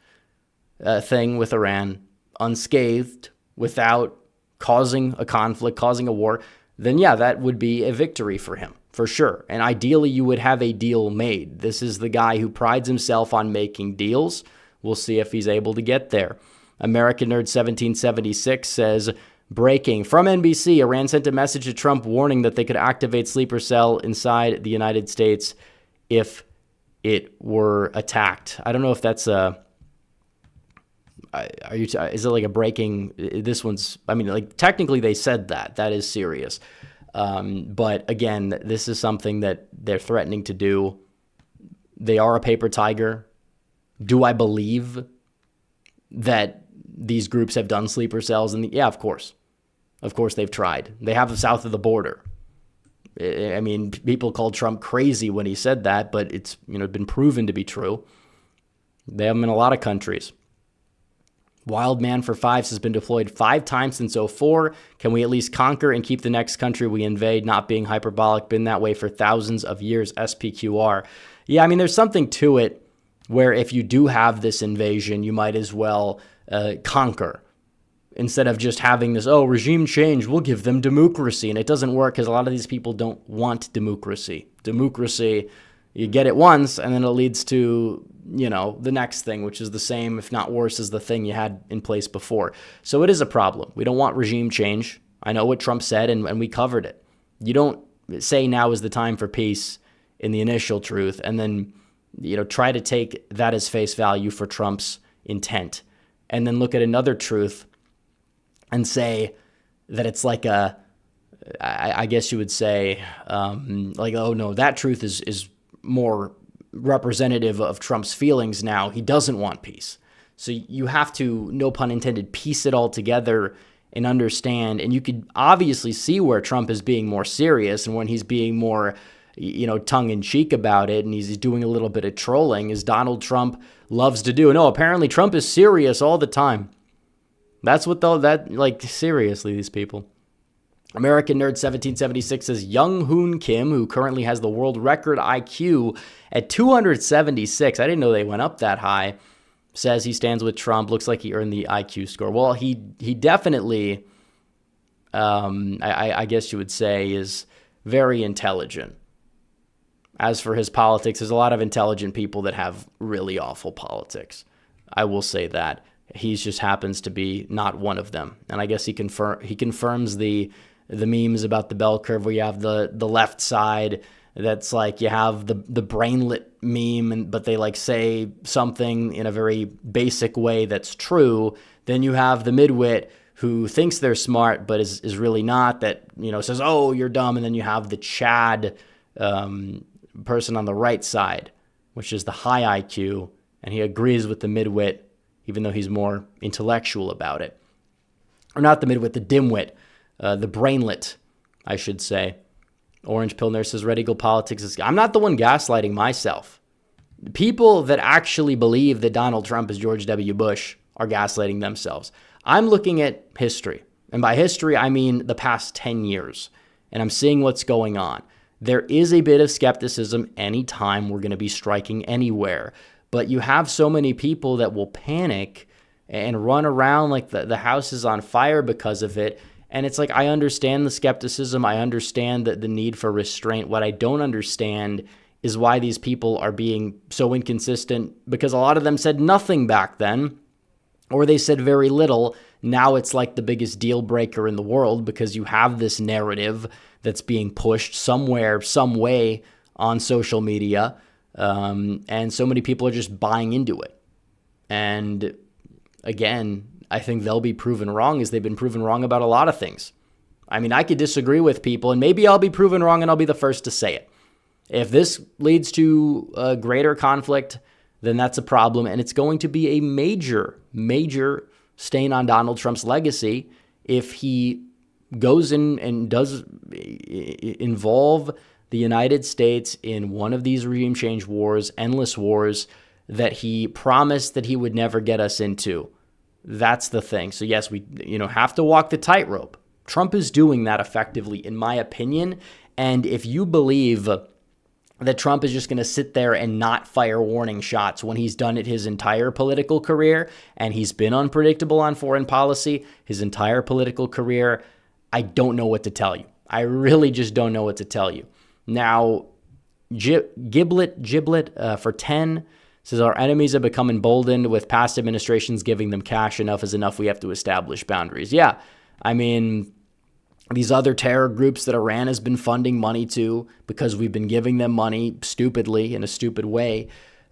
thing with Iran unscathed without causing a conflict, causing a war, then yeah, that would be a victory for him, for sure. And ideally, you would have a deal made. This is the guy who prides himself on making deals. We'll see if he's able to get there. American Nerd 1776 says, breaking from NBC, Iran sent a message to Trump warning that they could activate sleeper cell inside the United States if it were attacked. I don't know if that's a is it like a breaking? This one's. I mean, like technically they said that is serious. But again, this is something that they're threatening to do. They are a paper tiger. Do I believe that these groups have done sleeper cells? And yeah, of course. Of course they've tried. They have them south of the border. I mean, people called Trump crazy when he said that, but it's been proven to be true. They have them in a lot of countries. Wild Man for Fives has been deployed 5 times since '04. Can we at least conquer and keep the next country we invade not being hyperbolic? Been that way for thousands of years, SPQR. Yeah, I mean, there's something to it where if you do have this invasion, you might as well conquer instead of just having this, regime change, we'll give them democracy. And it doesn't work because a lot of these people don't want democracy. Democracy, you get it once, and then it leads to the next thing, which is the same, if not worse, as the thing you had in place before. So it is a problem. We don't want regime change. I know what Trump said, and we covered it. You don't say now is the time for peace in the initial truth, and then try to take that as face value for Trump's intent, and then look at another truth and say that it's like I guess you would say, oh no, that truth is more representative of Trump's feelings now. He doesn't want peace. So you have to, no pun intended, piece it all together and understand. And you could obviously see where Trump is being more serious and when he's being more, tongue-in-cheek about it, and he's doing a little bit of trolling, as Donald Trump loves to do. No, apparently Trump is serious all the time. That's what seriously, these people. American Nerd 1776 says Young Hoon Kim, who currently has the world record IQ at 276, I didn't know they went up that high, says he stands with Trump. Looks like he earned the IQ score. Well, he definitely, I guess you would say, is very intelligent. As for his politics, there's a lot of intelligent people that have really awful politics. I will say that. He just happens to be not one of them. And I guess he confirms the memes about the bell curve where you have the left side that's like you have the brainlet meme, but they say something in a very basic way that's true. Then you have the midwit who thinks they're smart but is really not, that says, oh, you're dumb. And then you have the Chad person on the right side, which is the high IQ, and he agrees with the midwit even though he's more intellectual about it. Or not the midwit, the dimwit. The brainlet, I should say. Orange Pill Nurse says, Red Eagle Politics is... I'm not the one gaslighting myself. People that actually believe that Donald Trump is George W. Bush are gaslighting themselves. I'm looking at history. And by history, I mean the past 10 years. And I'm seeing what's going on. There is a bit of skepticism anytime we're going to be striking anywhere. But you have so many people that will panic and run around like the house is on fire because of it. And it's like, I understand the skepticism. I understand the need for restraint. What I don't understand is why these people are being so inconsistent, because a lot of them said nothing back then, or they said very little. Now it's like the biggest deal breaker in the world because you have this narrative that's being pushed somewhere, some way on social media. And so many people are just buying into it. And again, I think they'll be proven wrong, as they've been proven wrong about a lot of things. I mean, I could disagree with people, and maybe I'll be proven wrong, and I'll be the first to say it. If this leads to a greater conflict, then that's a problem, and it's going to be a major, major stain on Donald Trump's legacy if he goes in and does involve the United States in one of these regime change wars, endless wars, that he promised that he would never get us into. That's the thing. So yes, we have to walk the tightrope. Trump is doing that effectively, in my opinion. And if you believe that Trump is just going to sit there and not fire warning shots when he's done it his entire political career, and he's been unpredictable on foreign policy his entire political career, I don't know what to tell you. I really just don't know what to tell you. Now, Giblet for 10 says, our enemies have become emboldened with past administrations giving them cash. Enough is enough. We have to establish boundaries. Yeah, I mean, these other terror groups that Iran has been funding money to because we've been giving them money stupidly in a stupid way.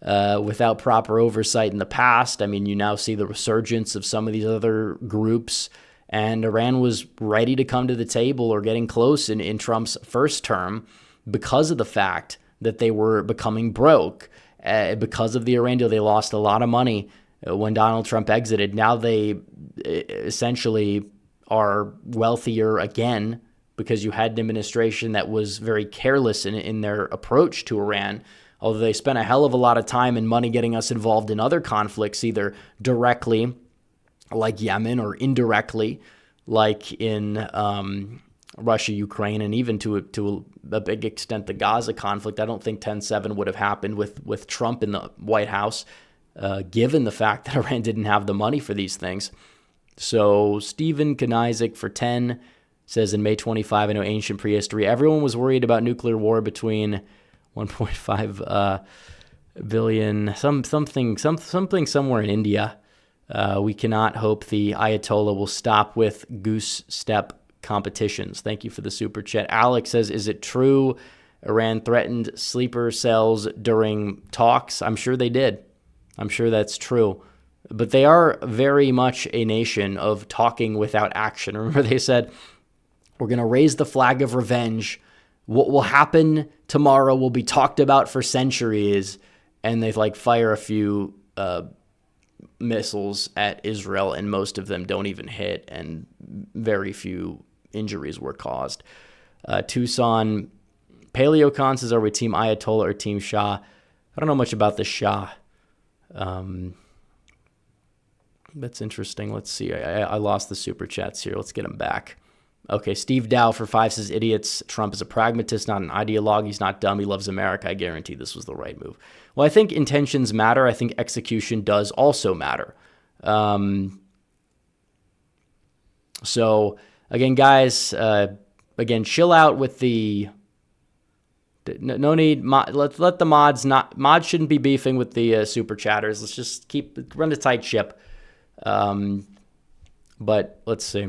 without proper oversight in the past. I mean, you now see the resurgence of some of these other groups, and Iran was ready to come to the table or getting close in Trump's first term because of the fact that they were becoming broke. Because of the Iran deal, they lost a lot of money when Donald Trump exited. Now they essentially are wealthier again because you had an administration that was very careless in their approach to Iran. Although they spent a hell of a lot of time and money getting us involved in other conflicts, either directly, like Yemen, or indirectly, like in Russia, Ukraine, and even to a big extent the Gaza conflict. I don't think 10/7 would have happened with Trump in the White House, given the fact that Iran didn't have the money for these things. So Stephen Kanizik for 10 says, in May 25, I know ancient prehistory, everyone was worried about nuclear war between 1.5 billion, something somewhere in India. We cannot hope the Ayatollah will stop with goose step competitions. Thank you for the super chat. Alex says, is it true Iran threatened sleeper cells during talks? I'm sure they did. I'm sure that's true. But they are very much a nation of talking without action. Remember, they said, we're going to raise the flag of revenge. What will happen tomorrow will be talked about for centuries. And they fire a few missiles at Israel, and most of them don't even hit, and very few injuries were caused. Tucson Paleocon says, are we Team Ayatollah or Team Shah? I don't know much about the Shah. That's interesting. Let's see. I lost the super chats here. Let's get them back. Okay, Steve Dow for 5 says, idiots. Trump is a pragmatist, not an ideologue. He's not dumb. He loves America. I guarantee this was the right move. Well, I think intentions matter. I think execution does also matter. So, again, guys, chill out with the... No need. Let the mods not... Mods shouldn't be beefing with the super chatters. Let's just run a tight ship. But let's see.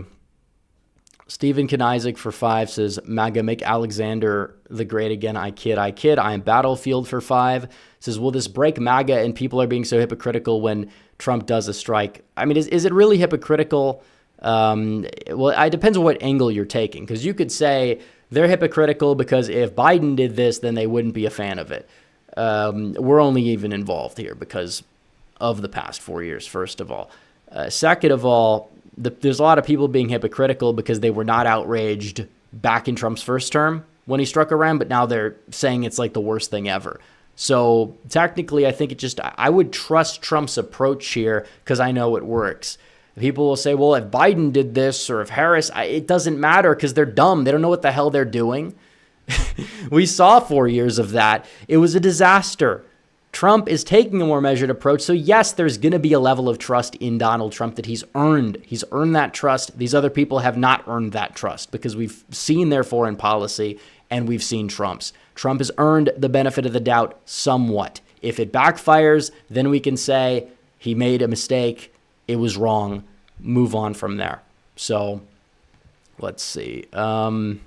Stephen Kanizik for 5 says, Maga, make Alexander the Great again. I kid. I am Battlefield for 5. Says, will this break MAGA and people are being so hypocritical when Trump does a strike? I mean, is it really hypocritical? Well, it depends on what angle you're taking, because you could say they're hypocritical because if Biden did this, then they wouldn't be a fan of it. We're only even involved here because of the past 4 years, first of all. Second of all, there's a lot of people being hypocritical because they were not outraged back in Trump's first term when he struck Iran, but now they're saying it's like the worst thing ever. So technically, I think I would trust Trump's approach here because I know it works. People will say, well, if Biden did this or if Harris, it doesn't matter because they're dumb. They don't know what the hell they're doing. We saw 4 years of that. It was a disaster. Trump is taking a more measured approach. So yes, there's going to be a level of trust in Donald Trump that he's earned. He's earned that trust. These other people have not earned that trust because we've seen their foreign policy and we've seen Trump's. Trump has earned the benefit of the doubt somewhat. If it backfires, then we can say he made a mistake. It was wrong. Move on from there. So let's see. American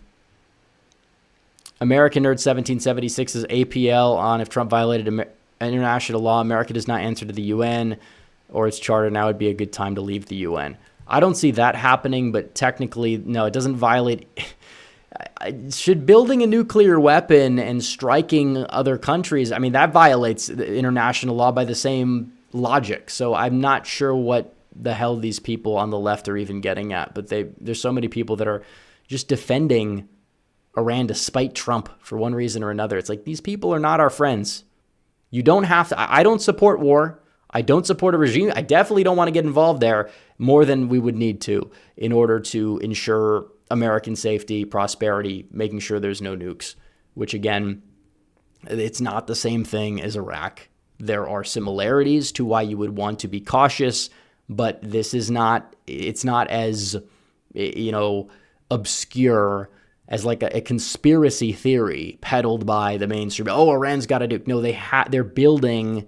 Nerd 1776 is APL on if Trump violated international law. America does not answer to the UN or its charter. Now would be a good time to leave the UN. I don't see that happening, but technically, no, it doesn't violate. Should building a nuclear weapon and striking other countries, I mean, that violates international law by the same logic. So I'm not sure what the hell these people on the left are even getting at. But there's so many people that are just defending Iran to spite Trump for one reason or another. It's like, these people are not our friends. You don't have to. I don't support war. I don't support a regime. I definitely don't want to get involved there more than we would need to in order to ensure American safety, prosperity, making sure there's no nukes, which again, it's not the same thing as Iraq. There are similarities to why you would want to be cautious, but this is not, it's not as, obscure as like a conspiracy theory peddled by the mainstream. Oh, Iran's got a nuke. No, they're building,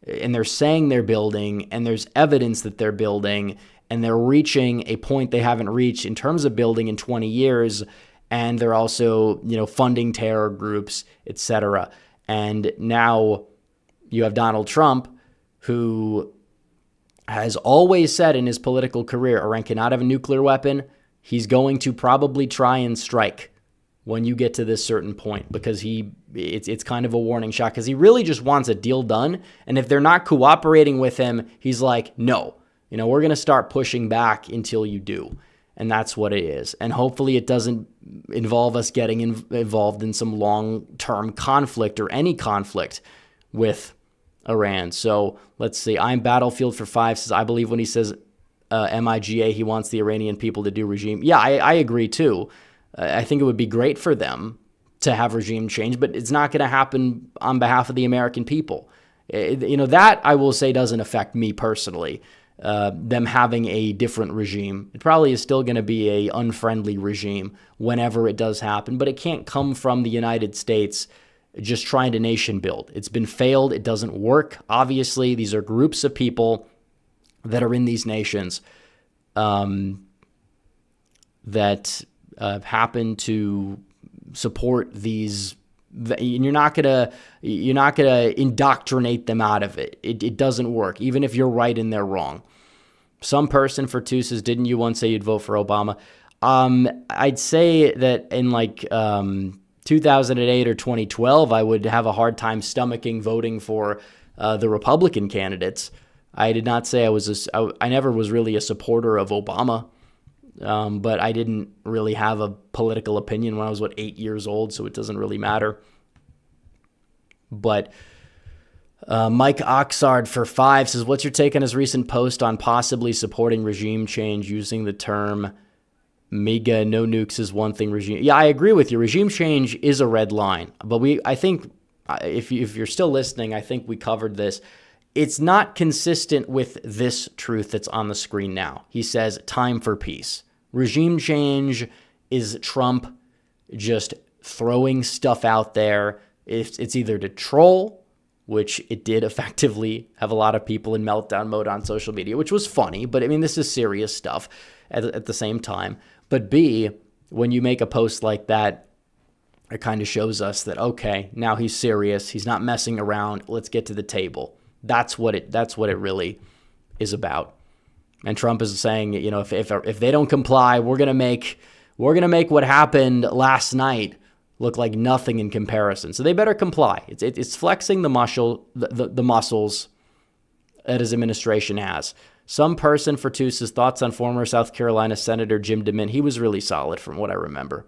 and they're saying they're building, and there's evidence that they're building, and they're reaching a point they haven't reached in terms of building in 20 years, and they're also, funding terror groups, etc. And now you have Donald Trump, who has always said in his political career, Iran cannot have a nuclear weapon. He's going to probably try and strike when you get to this certain point, because it's kind of a warning shot, because he really just wants a deal done. And if they're not cooperating with him, he's like, no, we're going to start pushing back until you do. And that's what it is. And hopefully it doesn't involve us getting involved in some long-term conflict or any conflict with Iran. So let's see. I'm Battlefield for 5 says, I believe when he says MIGA, he wants the Iranian people to do regime. Yeah, I agree too. I think it would be great for them to have regime change, but it's not going to happen on behalf of the American people. That I will say doesn't affect me personally. Them having a different regime. It probably is still going to be a unfriendly regime whenever it does happen, but it can't come from the United States just trying to nation build. It's been failed. It doesn't work. Obviously, these are groups of people that are in these nations that happen to support these. You're not gonna indoctrinate them out of it. It doesn't work, even if you're right and they're wrong. Some person for two says, didn't you once say you'd vote for Obama? I'd say that in 2008 or 2012, I would have a hard time stomaching voting for the Republican candidates. I did not say I never was really a supporter of Obama. But I didn't really have a political opinion when I was, 8 years old, so it doesn't really matter. But Mike Oxard for 5 says, what's your take on his recent post on possibly supporting regime change using the term Maga, no nukes is one thing regime? Yeah, I agree with you. Regime change is a red line. But I think, if you're still listening, I think we covered this. It's not consistent with this truth that's on the screen now. He says, time for peace. Regime change is Trump just throwing stuff out there. It's either to troll, which it did effectively have a lot of people in meltdown mode on social media, which was funny, but this is serious stuff at the same time. But B, when you make a post like that, it kind of shows us that, okay, now he's serious. He's not messing around. Let's get to the table. That's what it really is about. And Trump is saying, if they don't comply, we're gonna make what happened last night look like nothing in comparison. So they better comply. It's flexing the muscles that his administration has. Some person for two says, thoughts on former South Carolina Senator Jim DeMint. He was really solid from what I remember.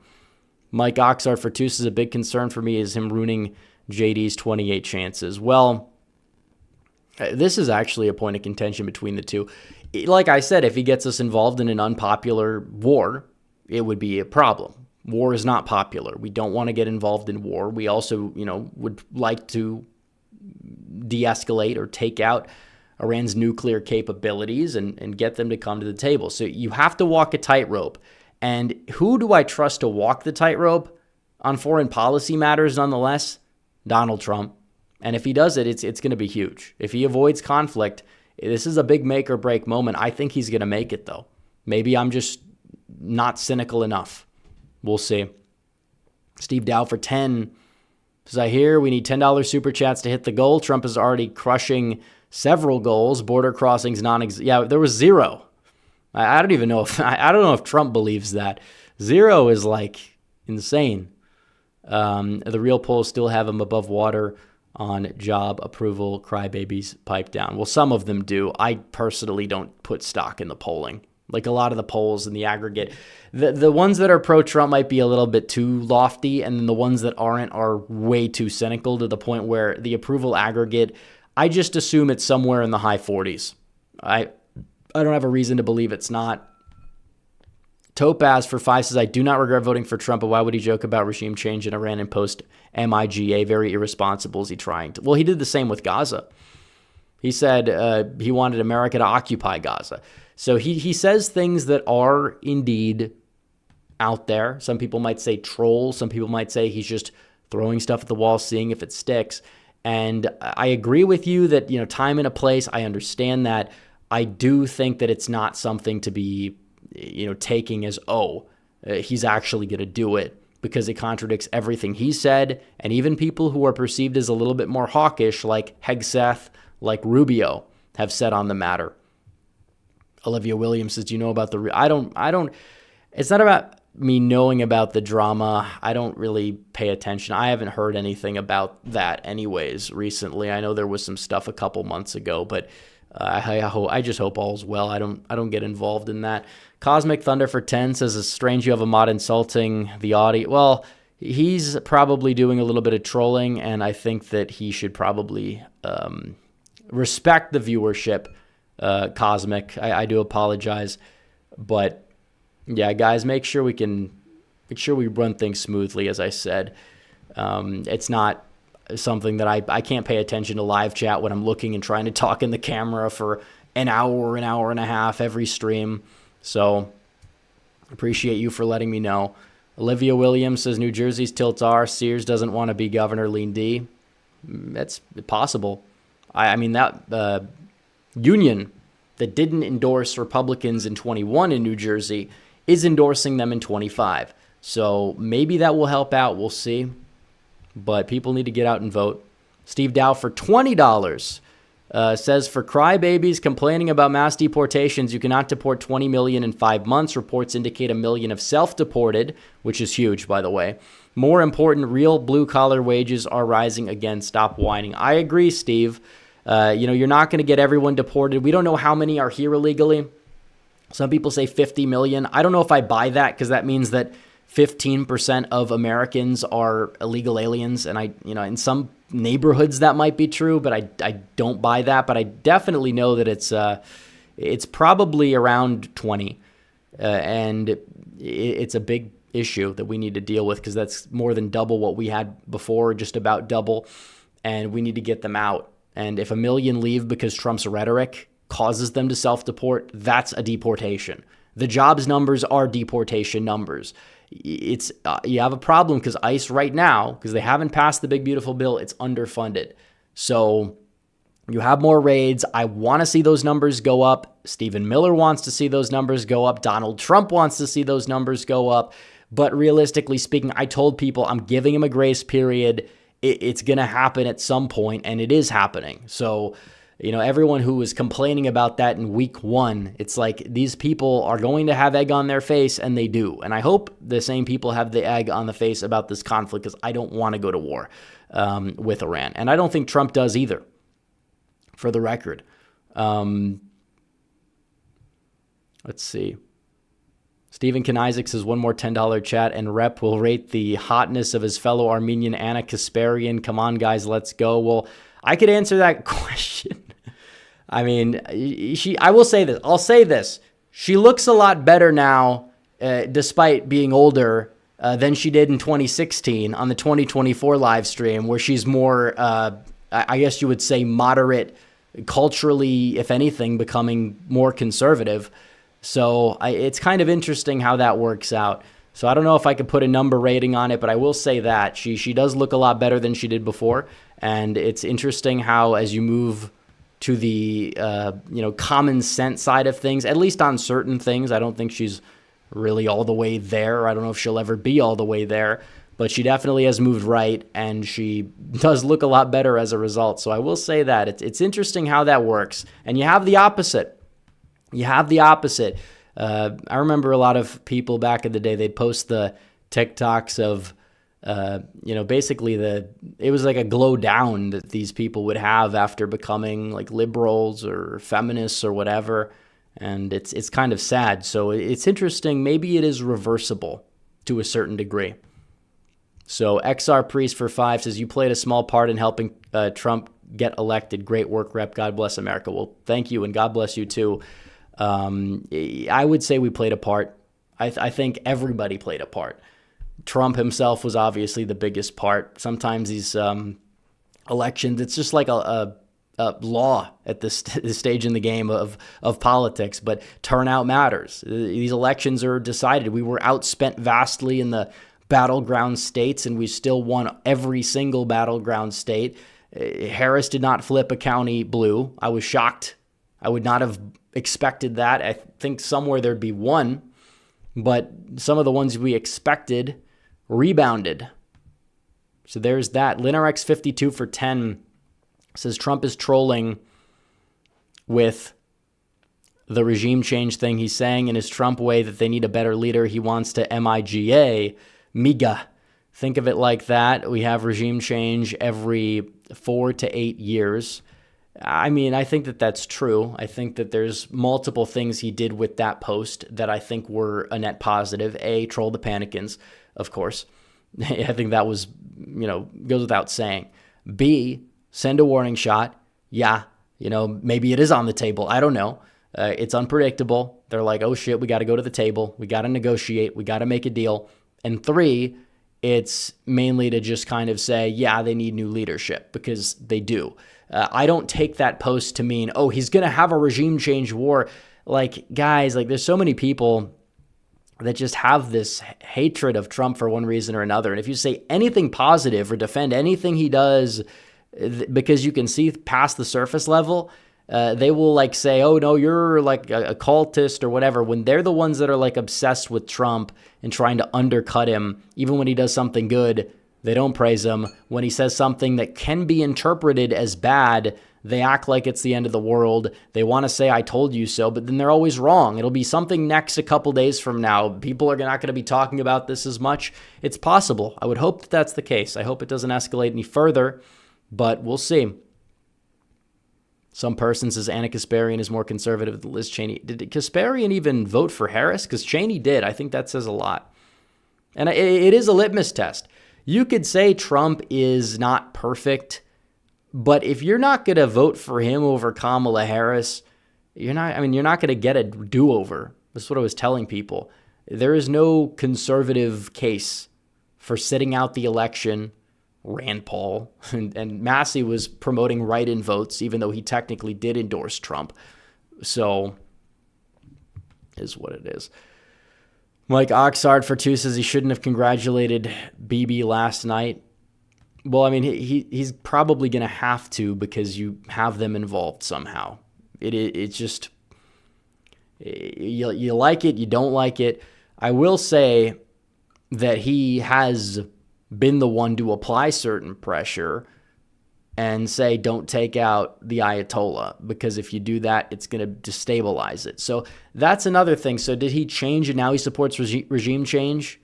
Mike Oxard for two says, a big concern for me is him ruining JD's 28 chances. Well, this is actually a point of contention between the two. Like I said, if he gets us involved in an unpopular war, it would be a problem. War is not popular. We don't want to get involved in war. We also, would like to de-escalate or take out Iran's nuclear capabilities and get them to come to the table. So you have to walk a tightrope. And who do I trust to walk the tightrope on foreign policy matters nonetheless? Donald Trump. And if he does it, it's going to be huge. If he avoids conflict, this is a big make or break moment. I think he's going to make it, though. Maybe I'm just not cynical enough. We'll see. Steve Dow for 10 says, I hear we need $10 super chats to hit the goal. Trump is already crushing several goals. Border crossings yeah, there was 0. I don't even know if I don't know if Trump believes that. 0 is insane. The real polls still have him above water on job approval, crybabies pipe down. Well, some of them do. I personally don't put stock in the polling. A lot of the polls in the aggregate, the ones that are pro-Trump might be a little bit too lofty, and then the ones that aren't are way too cynical to the point where the approval aggregate, I just assume it's somewhere in the high 40s. I don't have a reason to believe it's not. Topaz for 5 says, I do not regret voting for Trump, but why would he joke about regime change in Iran and post MIGA? Very irresponsible. Is he trying to? Well, he did the same with Gaza. He said he wanted America to occupy Gaza. So he says things that are indeed out there. Some people might say troll. Some people might say he's just throwing stuff at the wall, seeing if it sticks. And I agree with you that, time and a place, I understand that. I do think that it's not something to be taking as, he's actually going to do it. because it contradicts everything he said, and even people who are perceived as a little bit more hawkish, like Hegseth, like Rubio, have said on the matter. Olivia Williams says, do you know about the... I don't... It's not about me knowing about the drama. I don't really pay attention. I haven't heard anything about that anyways recently. I know there was some stuff a couple months ago, but I just hope all's well. I don't get involved in that. Cosmic Thunder for 10 says, it's strange you have a mod insulting the audience. Well, he's probably doing a little bit of trolling, and I think that he should probably respect the viewership. Cosmic, I do apologize, but yeah, guys, make sure we run things smoothly. As I said, it's not something that I can't pay attention to live chat when I'm looking and trying to talk in the camera for an hour and a half every stream. So appreciate you for letting me know. Olivia Williams says New Jersey's tilts are Sears doesn't want to be governor, lean D. That's possible. I mean, that union that didn't endorse Republicans in 21 in New Jersey is endorsing them in 25. So maybe that will help out. We'll see. But people need to get out and vote. Steve Dow for $20 says, for crybabies complaining about mass deportations, you cannot deport 20 million in 5 months. Reports indicate 1 million have self-deported, which is huge, by the way. More important, real blue-collar wages are rising again. Stop whining. I agree, Steve. You're not going to get everyone deported. We don't know how many are here illegally. Some people say 50 million. I don't know if I buy that, because that means that 15% of Americans are illegal aliens. And in some neighborhoods that might be true, but I don't buy that. But I definitely know that it's probably around 20. And it's a big issue that we need to deal with, because that's more than double what we had before, just about double. And we need to get them out. And if 1 million leave because Trump's rhetoric causes them to self-deport, that's a deportation. The jobs numbers are deportation numbers. You have a problem because ICE right now, because they haven't passed the big beautiful bill, it's underfunded. So you have more raids. I want to see those numbers go up. Stephen Miller wants to see those numbers go up. Donald Trump wants to see those numbers go up. But realistically speaking, I told people I'm giving him a grace period. It's going to happen at some point, and it is happening. So, everyone who was complaining about that in week 1, it's like these people are going to have egg on their face, and they do. And I hope the same people have the egg on the face about this conflict, because I don't want to go to war with Iran. And I don't think Trump does either, for the record. Let's see. Stephen Kanizik says, one more $10 chat, and Rep will rate the hotness of his fellow Armenian Anna Kasparian. Come on, guys, let's go. Well, I could answer that question. I mean, I will say this. I'll say this. She looks a lot better now, despite being older, than she did in 2016 on the 2024 live stream, where she's more, I guess you would say, moderate, culturally, if anything, becoming more conservative. So it's kind of interesting how that works out. So I don't know if I could put a number rating on it, but I will say that she does look a lot better than she did before. And it's interesting how, as you move to the common sense side of things, at least on certain things, I don't think she's really all the way there. I don't know if she'll ever be all the way there, but she definitely has moved right, and she does look a lot better as a result. So I will say that it's interesting how that works. And you have the opposite. I remember a lot of people back in the day, they'd post the TikToks of, basically it was like a glow down that these people would have after becoming like liberals or feminists or whatever. And it's kind of sad. So it's interesting. Maybe it is reversible to a certain degree. So XR Priest for 5 says, you played a small part in helping Trump get elected. Great work, Rep. God bless America. Well, thank you. And God bless you too. I would say we played a part. I think everybody played a part. Trump himself was obviously the biggest part. Sometimes these elections, it's just like a law at this stage in the game of politics, but turnout matters. These elections are decided. We were outspent vastly in the battleground states, and we still won every single battleground state. Harris did not flip a county blue. I was shocked. I would not have expected that. I think somewhere there'd be one, but some of the ones we expected rebounded. So there's that. LinRx52 for 10 says Trump is trolling with the regime change thing. He's saying in his Trump way that they need a better leader. He wants to Maga. Think of it like that. We have regime change every 4 to 8 years. I mean, I think that that's true. I think that there's multiple things he did with that post that I think were a net positive. A, troll the Panikins, of course. I think that was, goes without saying. B, send a warning shot. Yeah, maybe it is on the table. I don't know. It's unpredictable. They're like, oh shit, we got to go to the table. We got to negotiate. We got to make a deal. And 3, it's mainly to just kind of say, yeah, they need new leadership, because they do. I don't take that post to mean, oh, he's going to have a regime change war. Like, guys, there's so many people that just have this hatred of Trump for one reason or another. And if you say anything positive or defend anything he does because you can see past the surface level, they will say, oh, no, you're like a cultist or whatever, when they're the ones that are obsessed with Trump and trying to undercut him. Even when he does something good, they don't praise him. When he says something that can be interpreted as bad, they act like it's the end of the world. They want to say, I told you so, but then they're always wrong. It'll be something next a couple days from now. People are not going to be talking about this as much. It's possible. I would hope that that's the case. I hope it doesn't escalate any further, but we'll see. Some person says Anna Kasparian is more conservative than Liz Cheney. Did Kasparian even vote for Harris? Because Cheney did. I think that says a lot. And it is a litmus test. You could say Trump is not perfect, but if you're not going to vote for him over Kamala Harris, you're not going to get a do-over. That's what I was telling people. There is no conservative case for sitting out the election. Rand Paul and Massey was promoting write-in votes, even though he technically did endorse Trump. So, is what it is. Mike Oxard for 2 says he shouldn't have congratulated Bibi last night. Well, I mean, he's probably going to have to, because you have them involved somehow. It's just, you like it, you don't like it. I will say that he has been the one to apply certain pressure and say, don't take out the Ayatollah, because if you do that, it's going to destabilize it. So that's another thing. So did he change and now he supports regime change?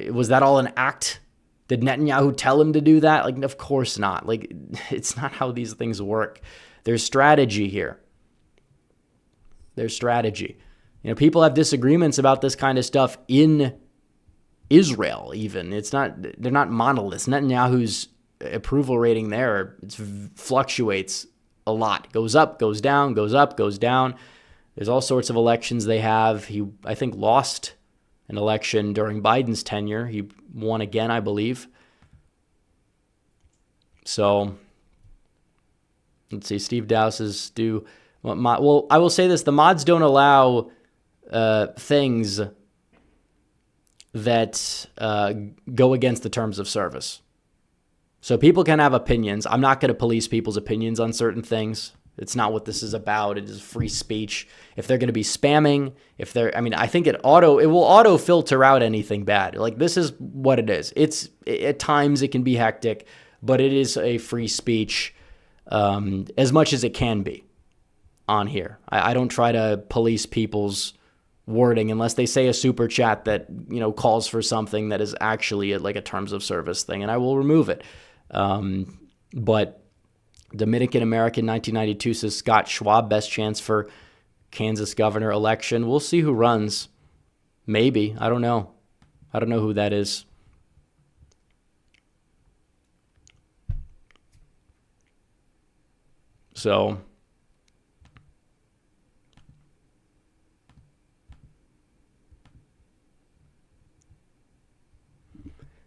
Was that all an act? Did Netanyahu tell him to do that? Of course not. It's not how these things work. There's strategy here. There's strategy. People have disagreements about this kind of stuff in Israel even. They're not monoliths. Netanyahu's approval rating there fluctuates a lot. Goes up, goes down, goes up, goes down. There's all sorts of elections they have. He, I think, lost an election during Biden's tenure. He won again, I believe. So, let's see. Steve Dowses do. Well, I will say this. The mods don't allow things that go against the terms of service. So people can have opinions. I'm not going to police people's opinions on certain things. It's not what this is about. It is free speech. If they're going to be spamming, I think it will auto filter out anything bad. This is what it is. At times it can be hectic, but it is a free speech as much as it can be on here. I don't try to police people's wording unless they say a super chat that calls for something that is actually a terms of service thing, and I will remove it. But Dominican American 1992 says Scott Schwab best chance for Kansas governor election. We'll see who runs. Maybe. I don't know who that is. So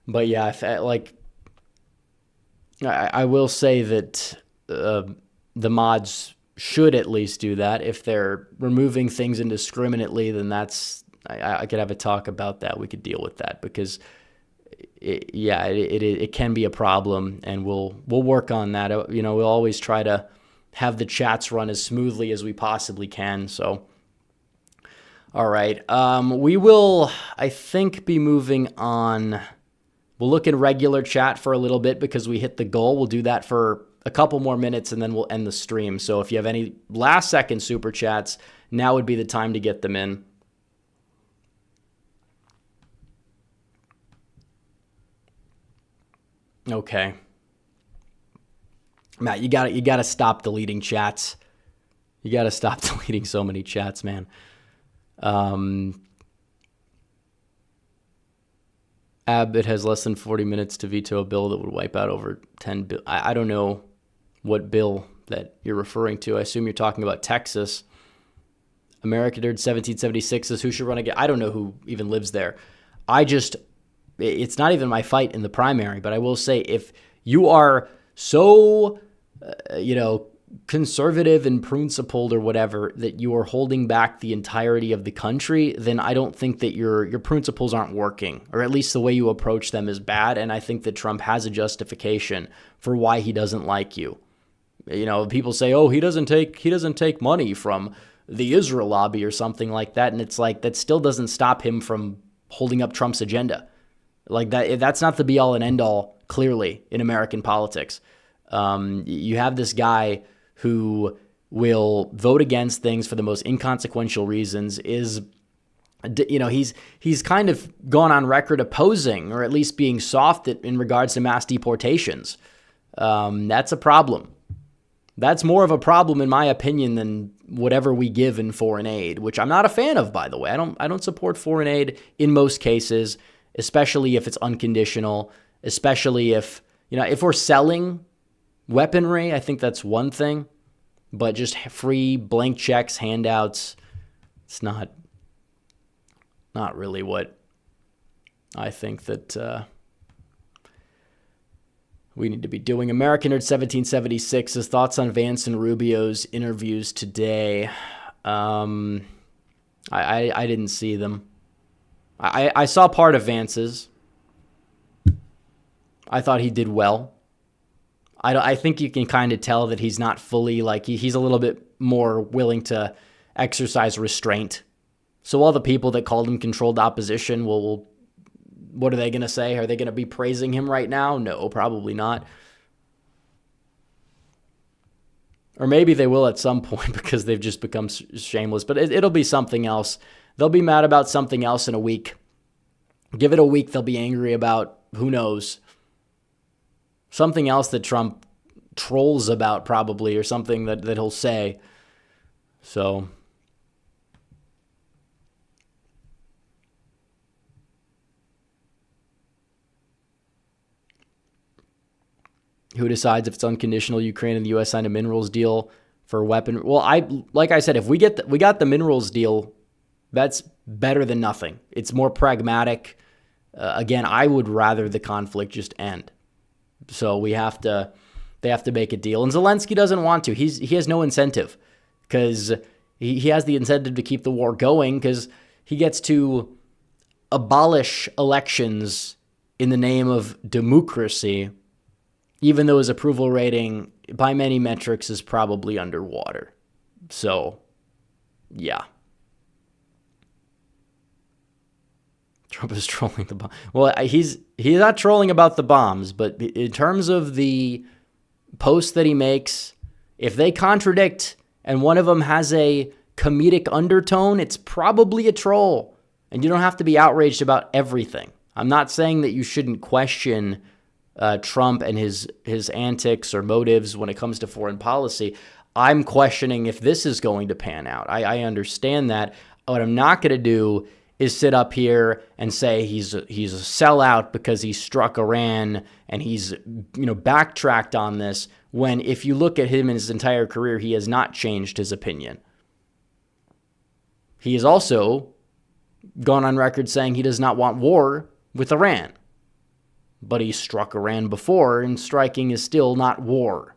but yeah, I will say that the mods should at least do that. If they're removing things indiscriminately, then I could have a talk about that. We could deal with that, because it can be a problem, and we'll work on that. We'll always try to have the chats run as smoothly as we possibly can. So, all right, we will, I think, be moving on We'll look in regular chat for a little bit because we hit the goal. We'll do that for a couple more minutes and then we'll end the stream. So if you have any last second super chats, now would be the time to get them in. Okay. Matt, you gotta stop deleting chats. You gotta stop deleting so many chats, man. Abbott has less than 40 minutes to veto a bill that would wipe out over 10 billion. I don't know what bill that you're referring to. I assume you're talking about Texas. American Nerd 1776 says, who should run again? I don't know who even lives there. It's not even my fight in the primary, but I will say if you are so, conservative and principled or whatever, that you are holding back the entirety of the country, then I don't think that your principles aren't working, or at least the way you approach them is bad. And I think that Trump has a justification for why he doesn't like you. People say, oh, he doesn't take money from the Israel lobby or something like that. And it's like, that still doesn't stop him from holding up Trump's agenda. Like that's not the be all and end all, clearly, in American politics. You have this guy who will vote against things for the most inconsequential reasons, he's kind of gone on record opposing, or at least being soft in regards to mass deportations. That's a problem. That's more of a problem, in my opinion, than whatever we give in foreign aid, which I'm not a fan of, by the way. I don't support foreign aid in most cases, especially if it's unconditional, especially if we're selling weaponry, I think that's one thing, but just free blank checks, handouts, it's not really what I think that we need to be doing. American Nerd 1776, his thoughts on Vance and Rubio's interviews today. I didn't see them. I saw part of Vance's. I thought he did well. I think you can kind of tell that he's not fully, he's a little bit more willing to exercise restraint. So all the people that called him controlled opposition, what are they going to say? Are they going to be praising him right now? No, probably not. Or maybe they will at some point because they've just become shameless. But it'll be something else. They'll be mad about something else in a week. Give it a week, they'll be angry about, who knows, something else that Trump trolls about probably, or something that he'll say. So who decides if it's unconditional? Ukraine and the U.S. signed a minerals deal for a weapon. Well, like I said, if we got the minerals deal, that's better than nothing. It's more pragmatic. Again, I would rather the conflict just end. So they have to make a deal. And Zelensky doesn't want to. He has no incentive, because he has the incentive to keep the war going, because he gets to abolish elections in the name of democracy, even though his approval rating by many metrics is probably underwater. So, yeah. Trump is trolling the bomb. Well, he's not trolling about the bombs, but in terms of the posts that he makes, if they contradict and one of them has a comedic undertone, it's probably a troll. And you don't have to be outraged about everything. I'm not saying that you shouldn't question Trump and his antics or motives when it comes to foreign policy. I'm questioning if this is going to pan out. I understand that. What I'm not going to do is sit up here and say he's a sellout because he struck Iran and he's backtracked on this, when if you look at him in his entire career, he has not changed his opinion. He has also gone on record saying he does not want war with Iran. But he struck Iran before, and striking is still not war.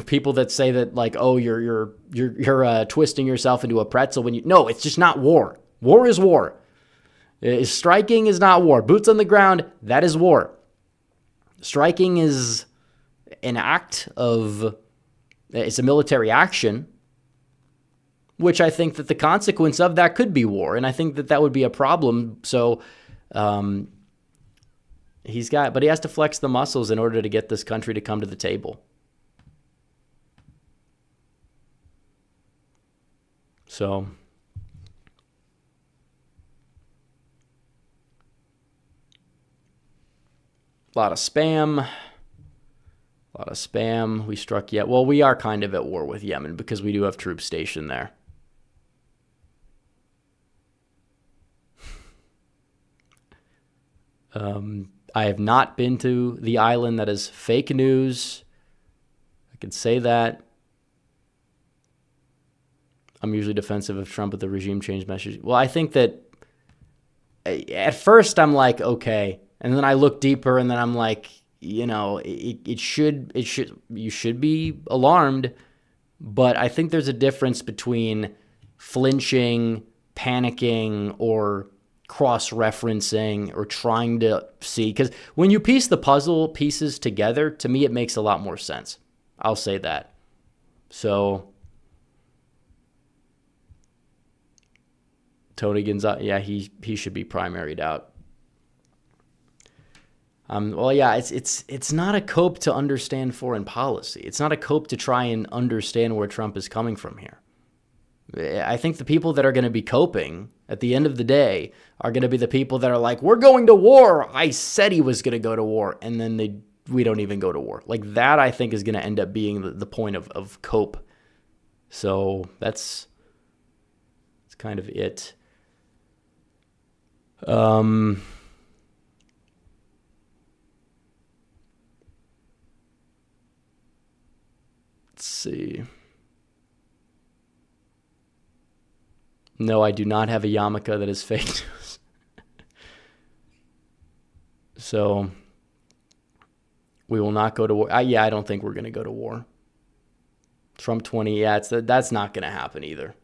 People that say that, you're twisting yourself into a pretzel when no, it's just not war. War is war. Striking is not war. Boots on the ground, that is war. Striking is an act of, it's a military action, which I think that the consequence of that could be war, and I think that would be a problem. So, but he has to flex the muscles in order to get this country to come to the table. So, a lot of spam. We struck yet. Well, we are kind of at war with Yemen because we do have troops stationed there. I have not been to the island. That is fake news. I can say that. I'm usually defensive of Trump with the regime change message. Well, I think that at first I'm like, okay. And then I look deeper and then I'm like, you should be alarmed. But I think there's a difference between flinching, panicking, or cross-referencing or trying to see. Because when you piece the puzzle pieces together, to me, it makes a lot more sense. I'll say that. So, Tony Gonzalez, yeah, he should be primaried out. Well, yeah, it's not a cope to understand foreign policy. It's not a cope to try and understand where Trump is coming from here. I think the people that are going to be coping at the end of the day are going to be the people that are like, we're going to war. I said he was going to go to war. And then we don't even go to war. Like that, I think, is going to end up being the point of cope. So that's kind of it. Let's see. No, I do not have a yarmulke that is fake news. So we will not go to war. I don't think we're going to go to war. Trump 20, that's not going to happen either.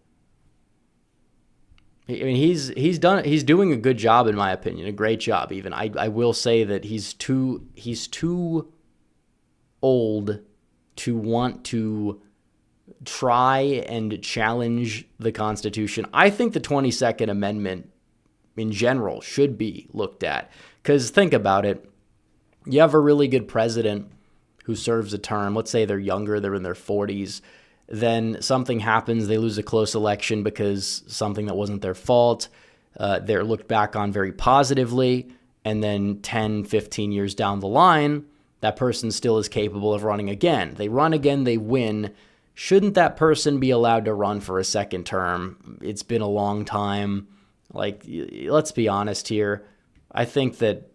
I mean, he's doing a good job, in my opinion, a great job even. I will say that he's too old to want to try and challenge the Constitution. I think the 22nd Amendment in general should be looked at. Because think about it. You have a really good president who serves a term. Let's say they're younger, they're in their 40s. Then something happens, they lose a close election because something that wasn't their fault. They're looked back on very positively. And then 10, 15 years down the line, that person still is capable of running again. They run again, they win. Shouldn't that person be allowed to run for a second term? It's been a long time. Like, let's be honest here. I think that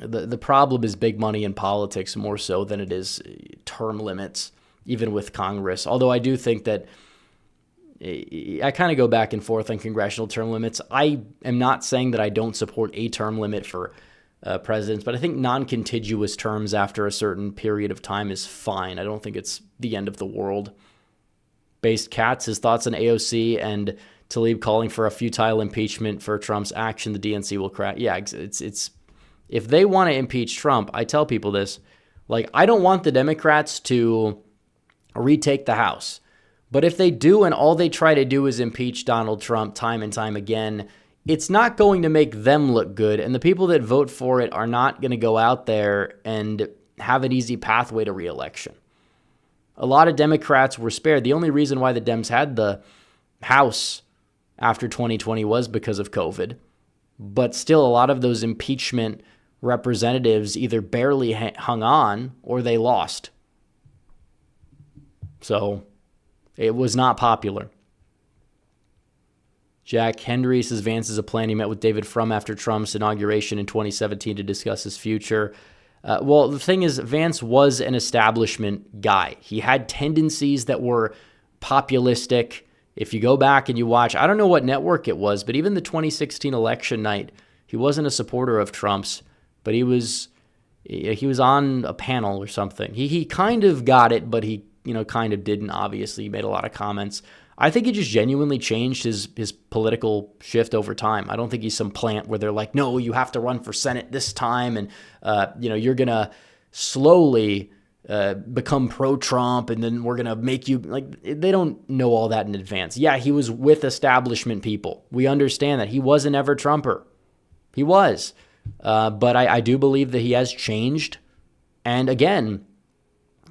the problem is big money in politics more so than it is term limits, even with Congress. Although I do think that I kind of go back and forth on congressional term limits. I am not saying that I don't support a term limit for presidents, but I think non-contiguous terms after a certain period of time is fine. I don't think it's the end of the world. Based Katz, his thoughts on AOC and Tlaib calling for a futile impeachment for Trump's action, the DNC will crash. Yeah, it's if they want to impeach Trump, I tell people this, like, I don't want the Democrats to retake the House. But if they do and all they try to do is impeach Donald Trump time and time again, it's not going to make them look good. And the people that vote for it are not going to go out there and have an easy pathway to re-election. A lot of Democrats were spared. The only reason why the Dems had the House after 2020 was because of COVID. But still, a lot of those impeachment representatives either barely hung on or they lost. So it was not popular. Jack Henry says Vance is a plan. He met with David Frum after Trump's inauguration in 2017 to discuss his future. Well, the thing is, Vance was an establishment guy. He had tendencies that were populistic. If you go back and you watch, I don't know what network it was, but even the 2016 election night, he wasn't a supporter of Trump's, but he was on a panel or something. He kind of got it, but he kind of didn't, obviously. He made a lot of comments. I think he just genuinely changed his political shift over time. I don't think he's some plant where they're like, no, you have to run for Senate this time, and you're going to slowly become pro-Trump, and then we're going to make you, like, they don't know all that in advance. Yeah, he was with establishment people. We understand that. He was an ever-Trumper. He was. But I do believe that he has changed. And again,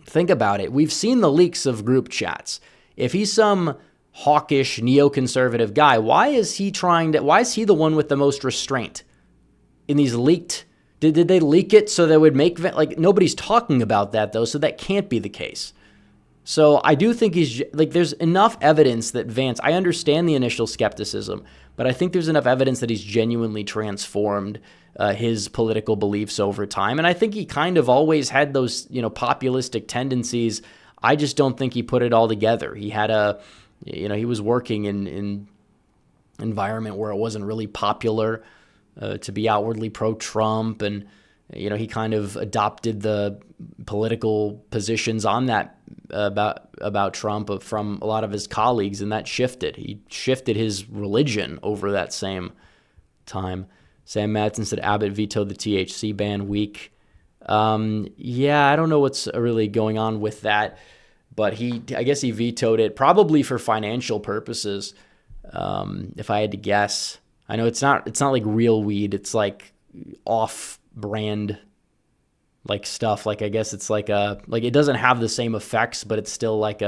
think about it. We've seen the leaks of group chats. If he's some hawkish neoconservative guy, why is he the one with the most restraint in these leaked? Did they leak it so that would make, like, nobody's talking about that though, so that can't be the case. So I do think there's enough evidence that Vance, I understand the initial skepticism, but I think there's enough evidence that he's genuinely transformed his political beliefs over time. And I think he kind of always had those, populistic tendencies. I just don't think he put it all together. He had he was working in environment where it wasn't really popular to be outwardly pro-Trump, and he kind of adopted the political positions on that about Trump from a lot of his colleagues, and that shifted. He shifted his religion over that same time. Sam Madsen said Abbott vetoed the THC ban week. I don't know what's really going on with that, but I guess he vetoed it probably for financial purposes. If I had to guess, I know it's not like real weed. It's like off-brand like stuff. Like, I guess it's like it doesn't have the same effects, but it's still like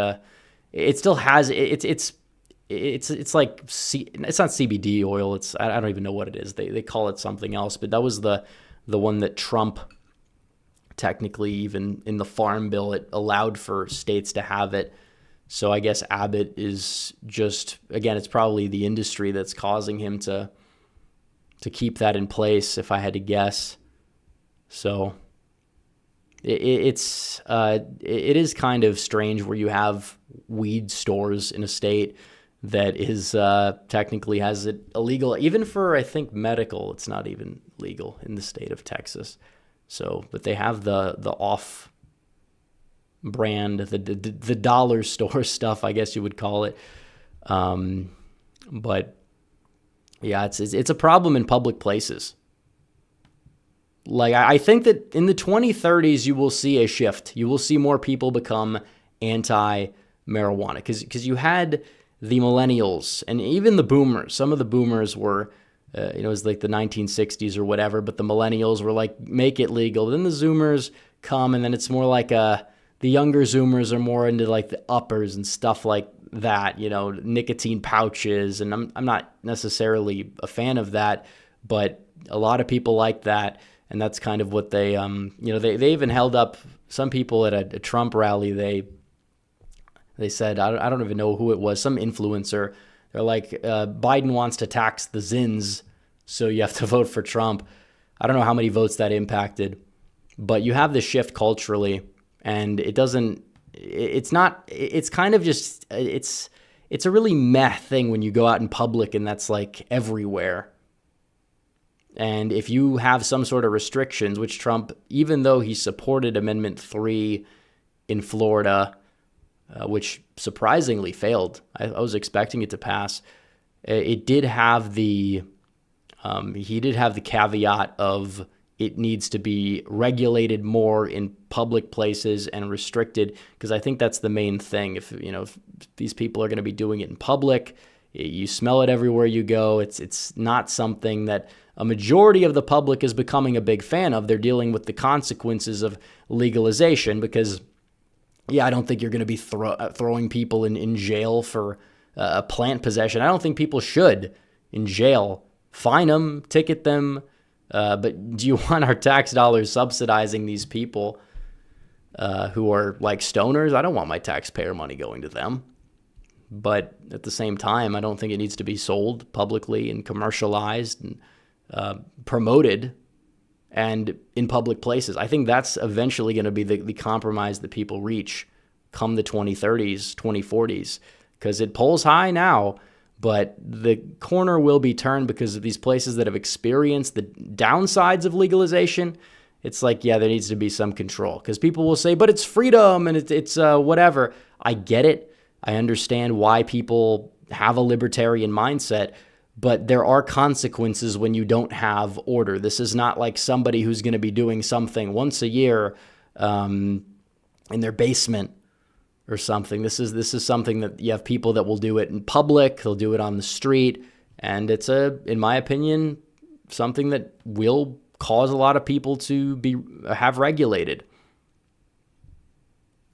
it's like it's not CBD oil. I don't even know what it is. They call it something else, but that was the one that Trump, technically, even in the Farm Bill, it allowed for states to have it. So I guess Abbott is just, again, it's probably the industry that's causing him to keep that in place, if I had to guess. So it is kind of strange where you have weed stores in a state that is technically has it illegal, even for, I think, medical. It's not even legal in the state of Texas. So, but they have the off brand, the dollar store stuff, I guess you would call it. But yeah, it's a problem in public places. Like, I think that in the 2030s, you will see a shift. You will see more people become anti-marijuana because you had the millennials and even the boomers. Some of the boomers were, it was like the 1960s or whatever, but the millennials were like, make it legal. Then the Zoomers come, and then it's more like the younger Zoomers are more into like the uppers and stuff like that, nicotine pouches. And I'm not necessarily a fan of that, but a lot of people like that. And that's kind of what they, they even held up some people at a Trump rally. They said, I don't even know who it was, some influencer. They're like, Biden wants to tax the Zins, so you have to vote for Trump. I don't know how many votes that impacted, but you have this shift culturally, and it's kind of just, it's a really meh thing when you go out in public and that's like everywhere. And if you have some sort of restrictions, which Trump, even though he supported Amendment 3 in Florida, which surprisingly failed. I was expecting it to pass. It did have he did have the caveat of it needs to be regulated more in public places and restricted, because I think that's the main thing. If these people are going to be doing it in public, you smell it everywhere you go. It's not something that a majority of the public is becoming a big fan of. They're dealing with the consequences of legalization because, yeah, I don't think you're going to be throwing people in jail for plant possession. I don't think people should in jail. Fine them, ticket them. But do you want our tax dollars subsidizing these people who are like stoners? I don't want my taxpayer money going to them. But at the same time, I don't think it needs to be sold publicly and commercialized and promoted and in public places. I think that's eventually going to be the compromise that people reach come the 2030s, 2040s, because it polls high now, but the corner will be turned because of these places that have experienced the downsides of legalization. It's like, yeah, there needs to be some control, because people will say, but it's freedom and it's whatever. I get it. I understand why people have a libertarian mindset, but there are consequences when you don't have order. This is not like somebody who's going to be doing something once a year in their basement or something. This is something that you have people that will do it in public. They'll do it on the street. And it's in my opinion, something that will cause a lot of people to have regulated.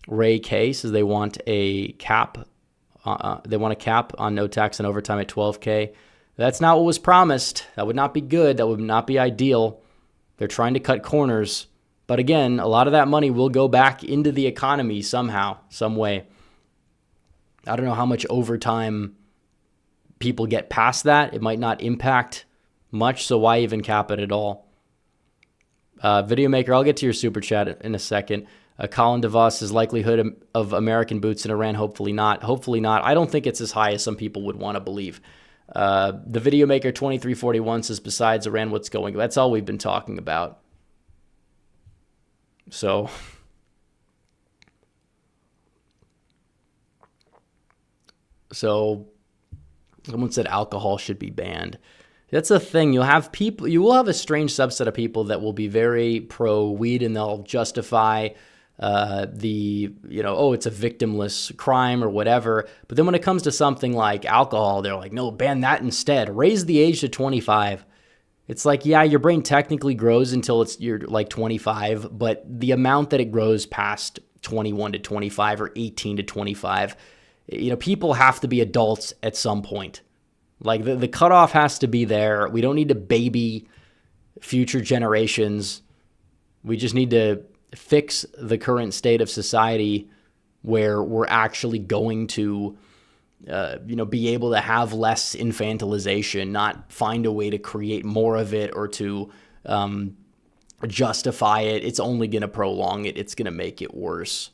Ray K says they want a cap. They want a cap on no tax on overtime at $12K. That's not what was promised. That would not be good. That would not be ideal. They're trying to cut corners. But again, a lot of that money will go back into the economy somehow, some way. I don't know how much overtime people get past that. It might not impact much, so why even cap it at all? Video Maker, I'll get to your super chat in a second. Colin DeVos says likelihood of American boots in Iran, hopefully not. Hopefully not. I don't think it's as high as some people would want to believe. The Video Maker 2341 says besides Iran, what's going on? That's all we've been talking about. So someone said alcohol should be banned. That's the thing. You will have a strange subset of people that will be very pro weed, and they'll justify it's a victimless crime or whatever. But then when it comes to something like alcohol, they're like, no, ban that instead. Raise the age to 25. It's like, yeah, your brain technically grows until you're like 25, but the amount that it grows past 21 to 25 or 18 to 25, people have to be adults at some point. Like the cutoff has to be there. We don't need to baby future generations. We just need to fix the current state of society where we're actually going to be able to have less infantilization, not find a way to create more of it or to justify it. It's only going to prolong it. It's going to make it worse.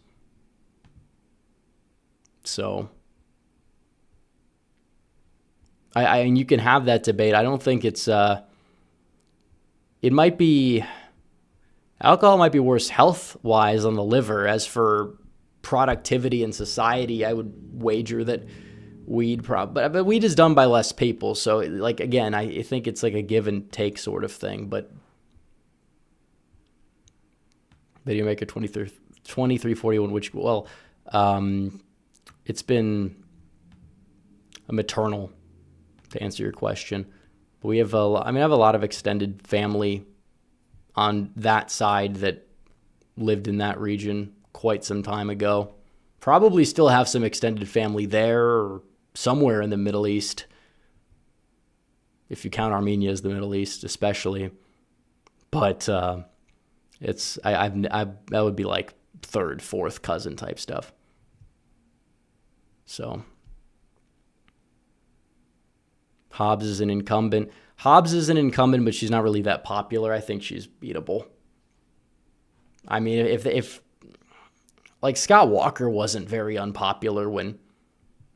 So, and you can have that debate. I don't think it's, alcohol might be worse health-wise on the liver. As for productivity in society, I would wager that weed but weed is done by less people. So like, again, I think it's like a give and take sort of thing, but Video Maker 2341, it's been a maternal, to answer your question. But I have a lot of extended family on that side that lived in that region quite some time ago. Probably still have some extended family there or somewhere in the Middle East, if you count Armenia as the Middle East, especially. But that would be like third, fourth cousin type stuff. So Hobbs is an incumbent. But she's not really that popular. I think she's beatable. I mean, if like Scott Walker wasn't very unpopular when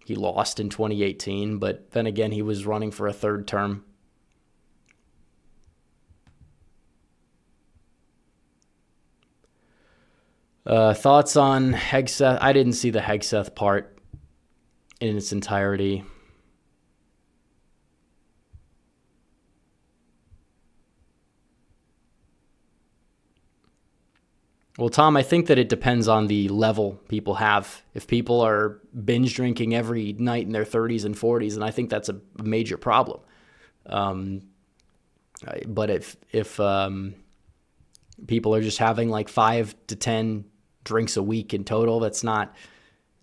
he lost in 2018, but then again, he was running for a third term. Thoughts on Hegseth? I didn't see the Hegseth part in its entirety. Well, Tom, I think that it depends on the level people have. If people are binge drinking every night in their 30s and 40s, then I think that's a major problem. But if people are just having like 5 to 10 drinks a week in total, that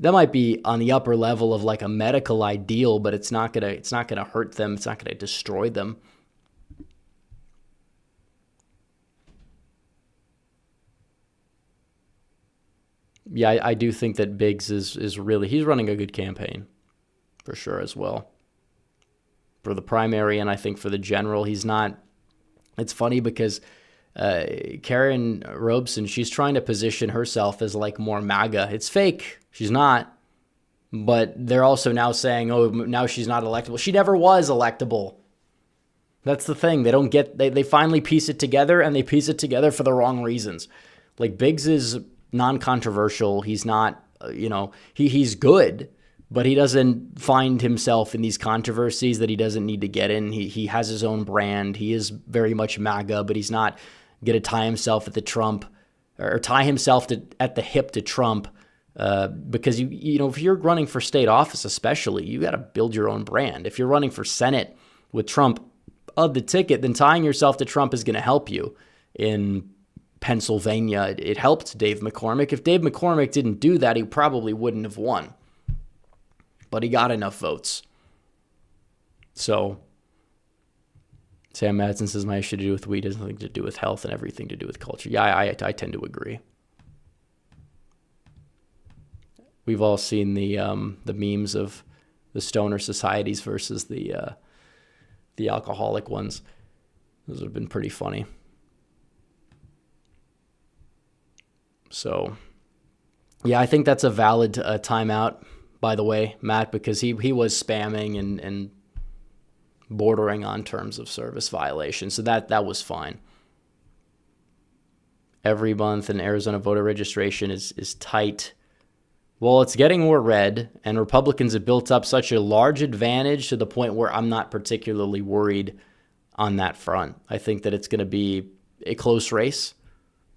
might be on the upper level of like a medical ideal, but it's not gonna hurt them. It's not gonna destroy them. Yeah, I do think that Biggs is really, he's running a good campaign for sure as well. For the primary and I think for the general, he's not. It's funny because Karen Robeson, she's trying to position herself as like more MAGA. It's fake. She's not. But they're also now saying, oh, now she's not electable. She never was electable. That's the thing. They finally piece it together, and they piece it together for the wrong reasons. Like Biggs is non-controversial. He's not, he's good, but he doesn't find himself in these controversies that he doesn't need to get in. He has his own brand. He is very much MAGA, but he's not going to tie himself at the Trump or tie himself at the hip to Trump because if you're running for state office, especially, you got to build your own brand. If you're running for Senate with Trump, of the ticket, then tying yourself to Trump is going to help you. In Pennsylvania, it helped Dave McCormick. If Dave McCormick didn't do that, he probably wouldn't have won. But he got enough votes. So, Sam Madsen says my issue to do with weed has nothing to do with health and everything to do with culture. Yeah, I tend to agree. We've all seen the memes of the stoner societies versus the alcoholic ones. Those have been pretty funny. So, yeah, I think that's a valid timeout, by the way, Matt, because he was spamming and bordering on terms of service violation. So that was fine. Every month in Arizona voter registration is tight. Well, it's getting more red, and Republicans have built up such a large advantage to the point where I'm not particularly worried on that front. I think that it's going to be a close race,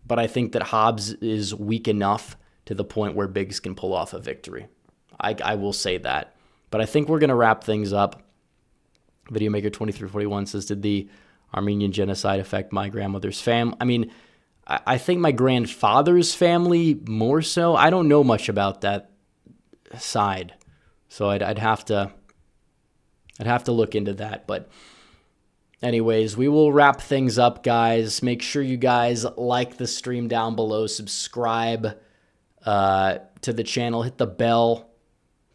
but I think that Hobbs is weak enough to the point where Biggs can pull off a victory. I will say that. But I think we're going to wrap things up. Videomaker 2341 says, did the Armenian genocide affect my grandmother's family? I mean, I think my grandfather's family more so. I don't know much about that side, so I'd have to look into that. But anyways, we will wrap things up, guys. Make sure you guys like the stream down below, subscribe to the channel, hit the bell,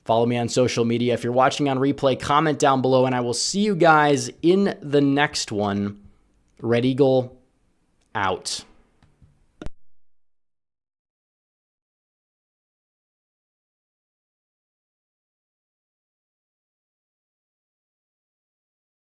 follow me on social media. If you're watching on replay, comment down below, and I will see you guys in the next one. Red Eagle out.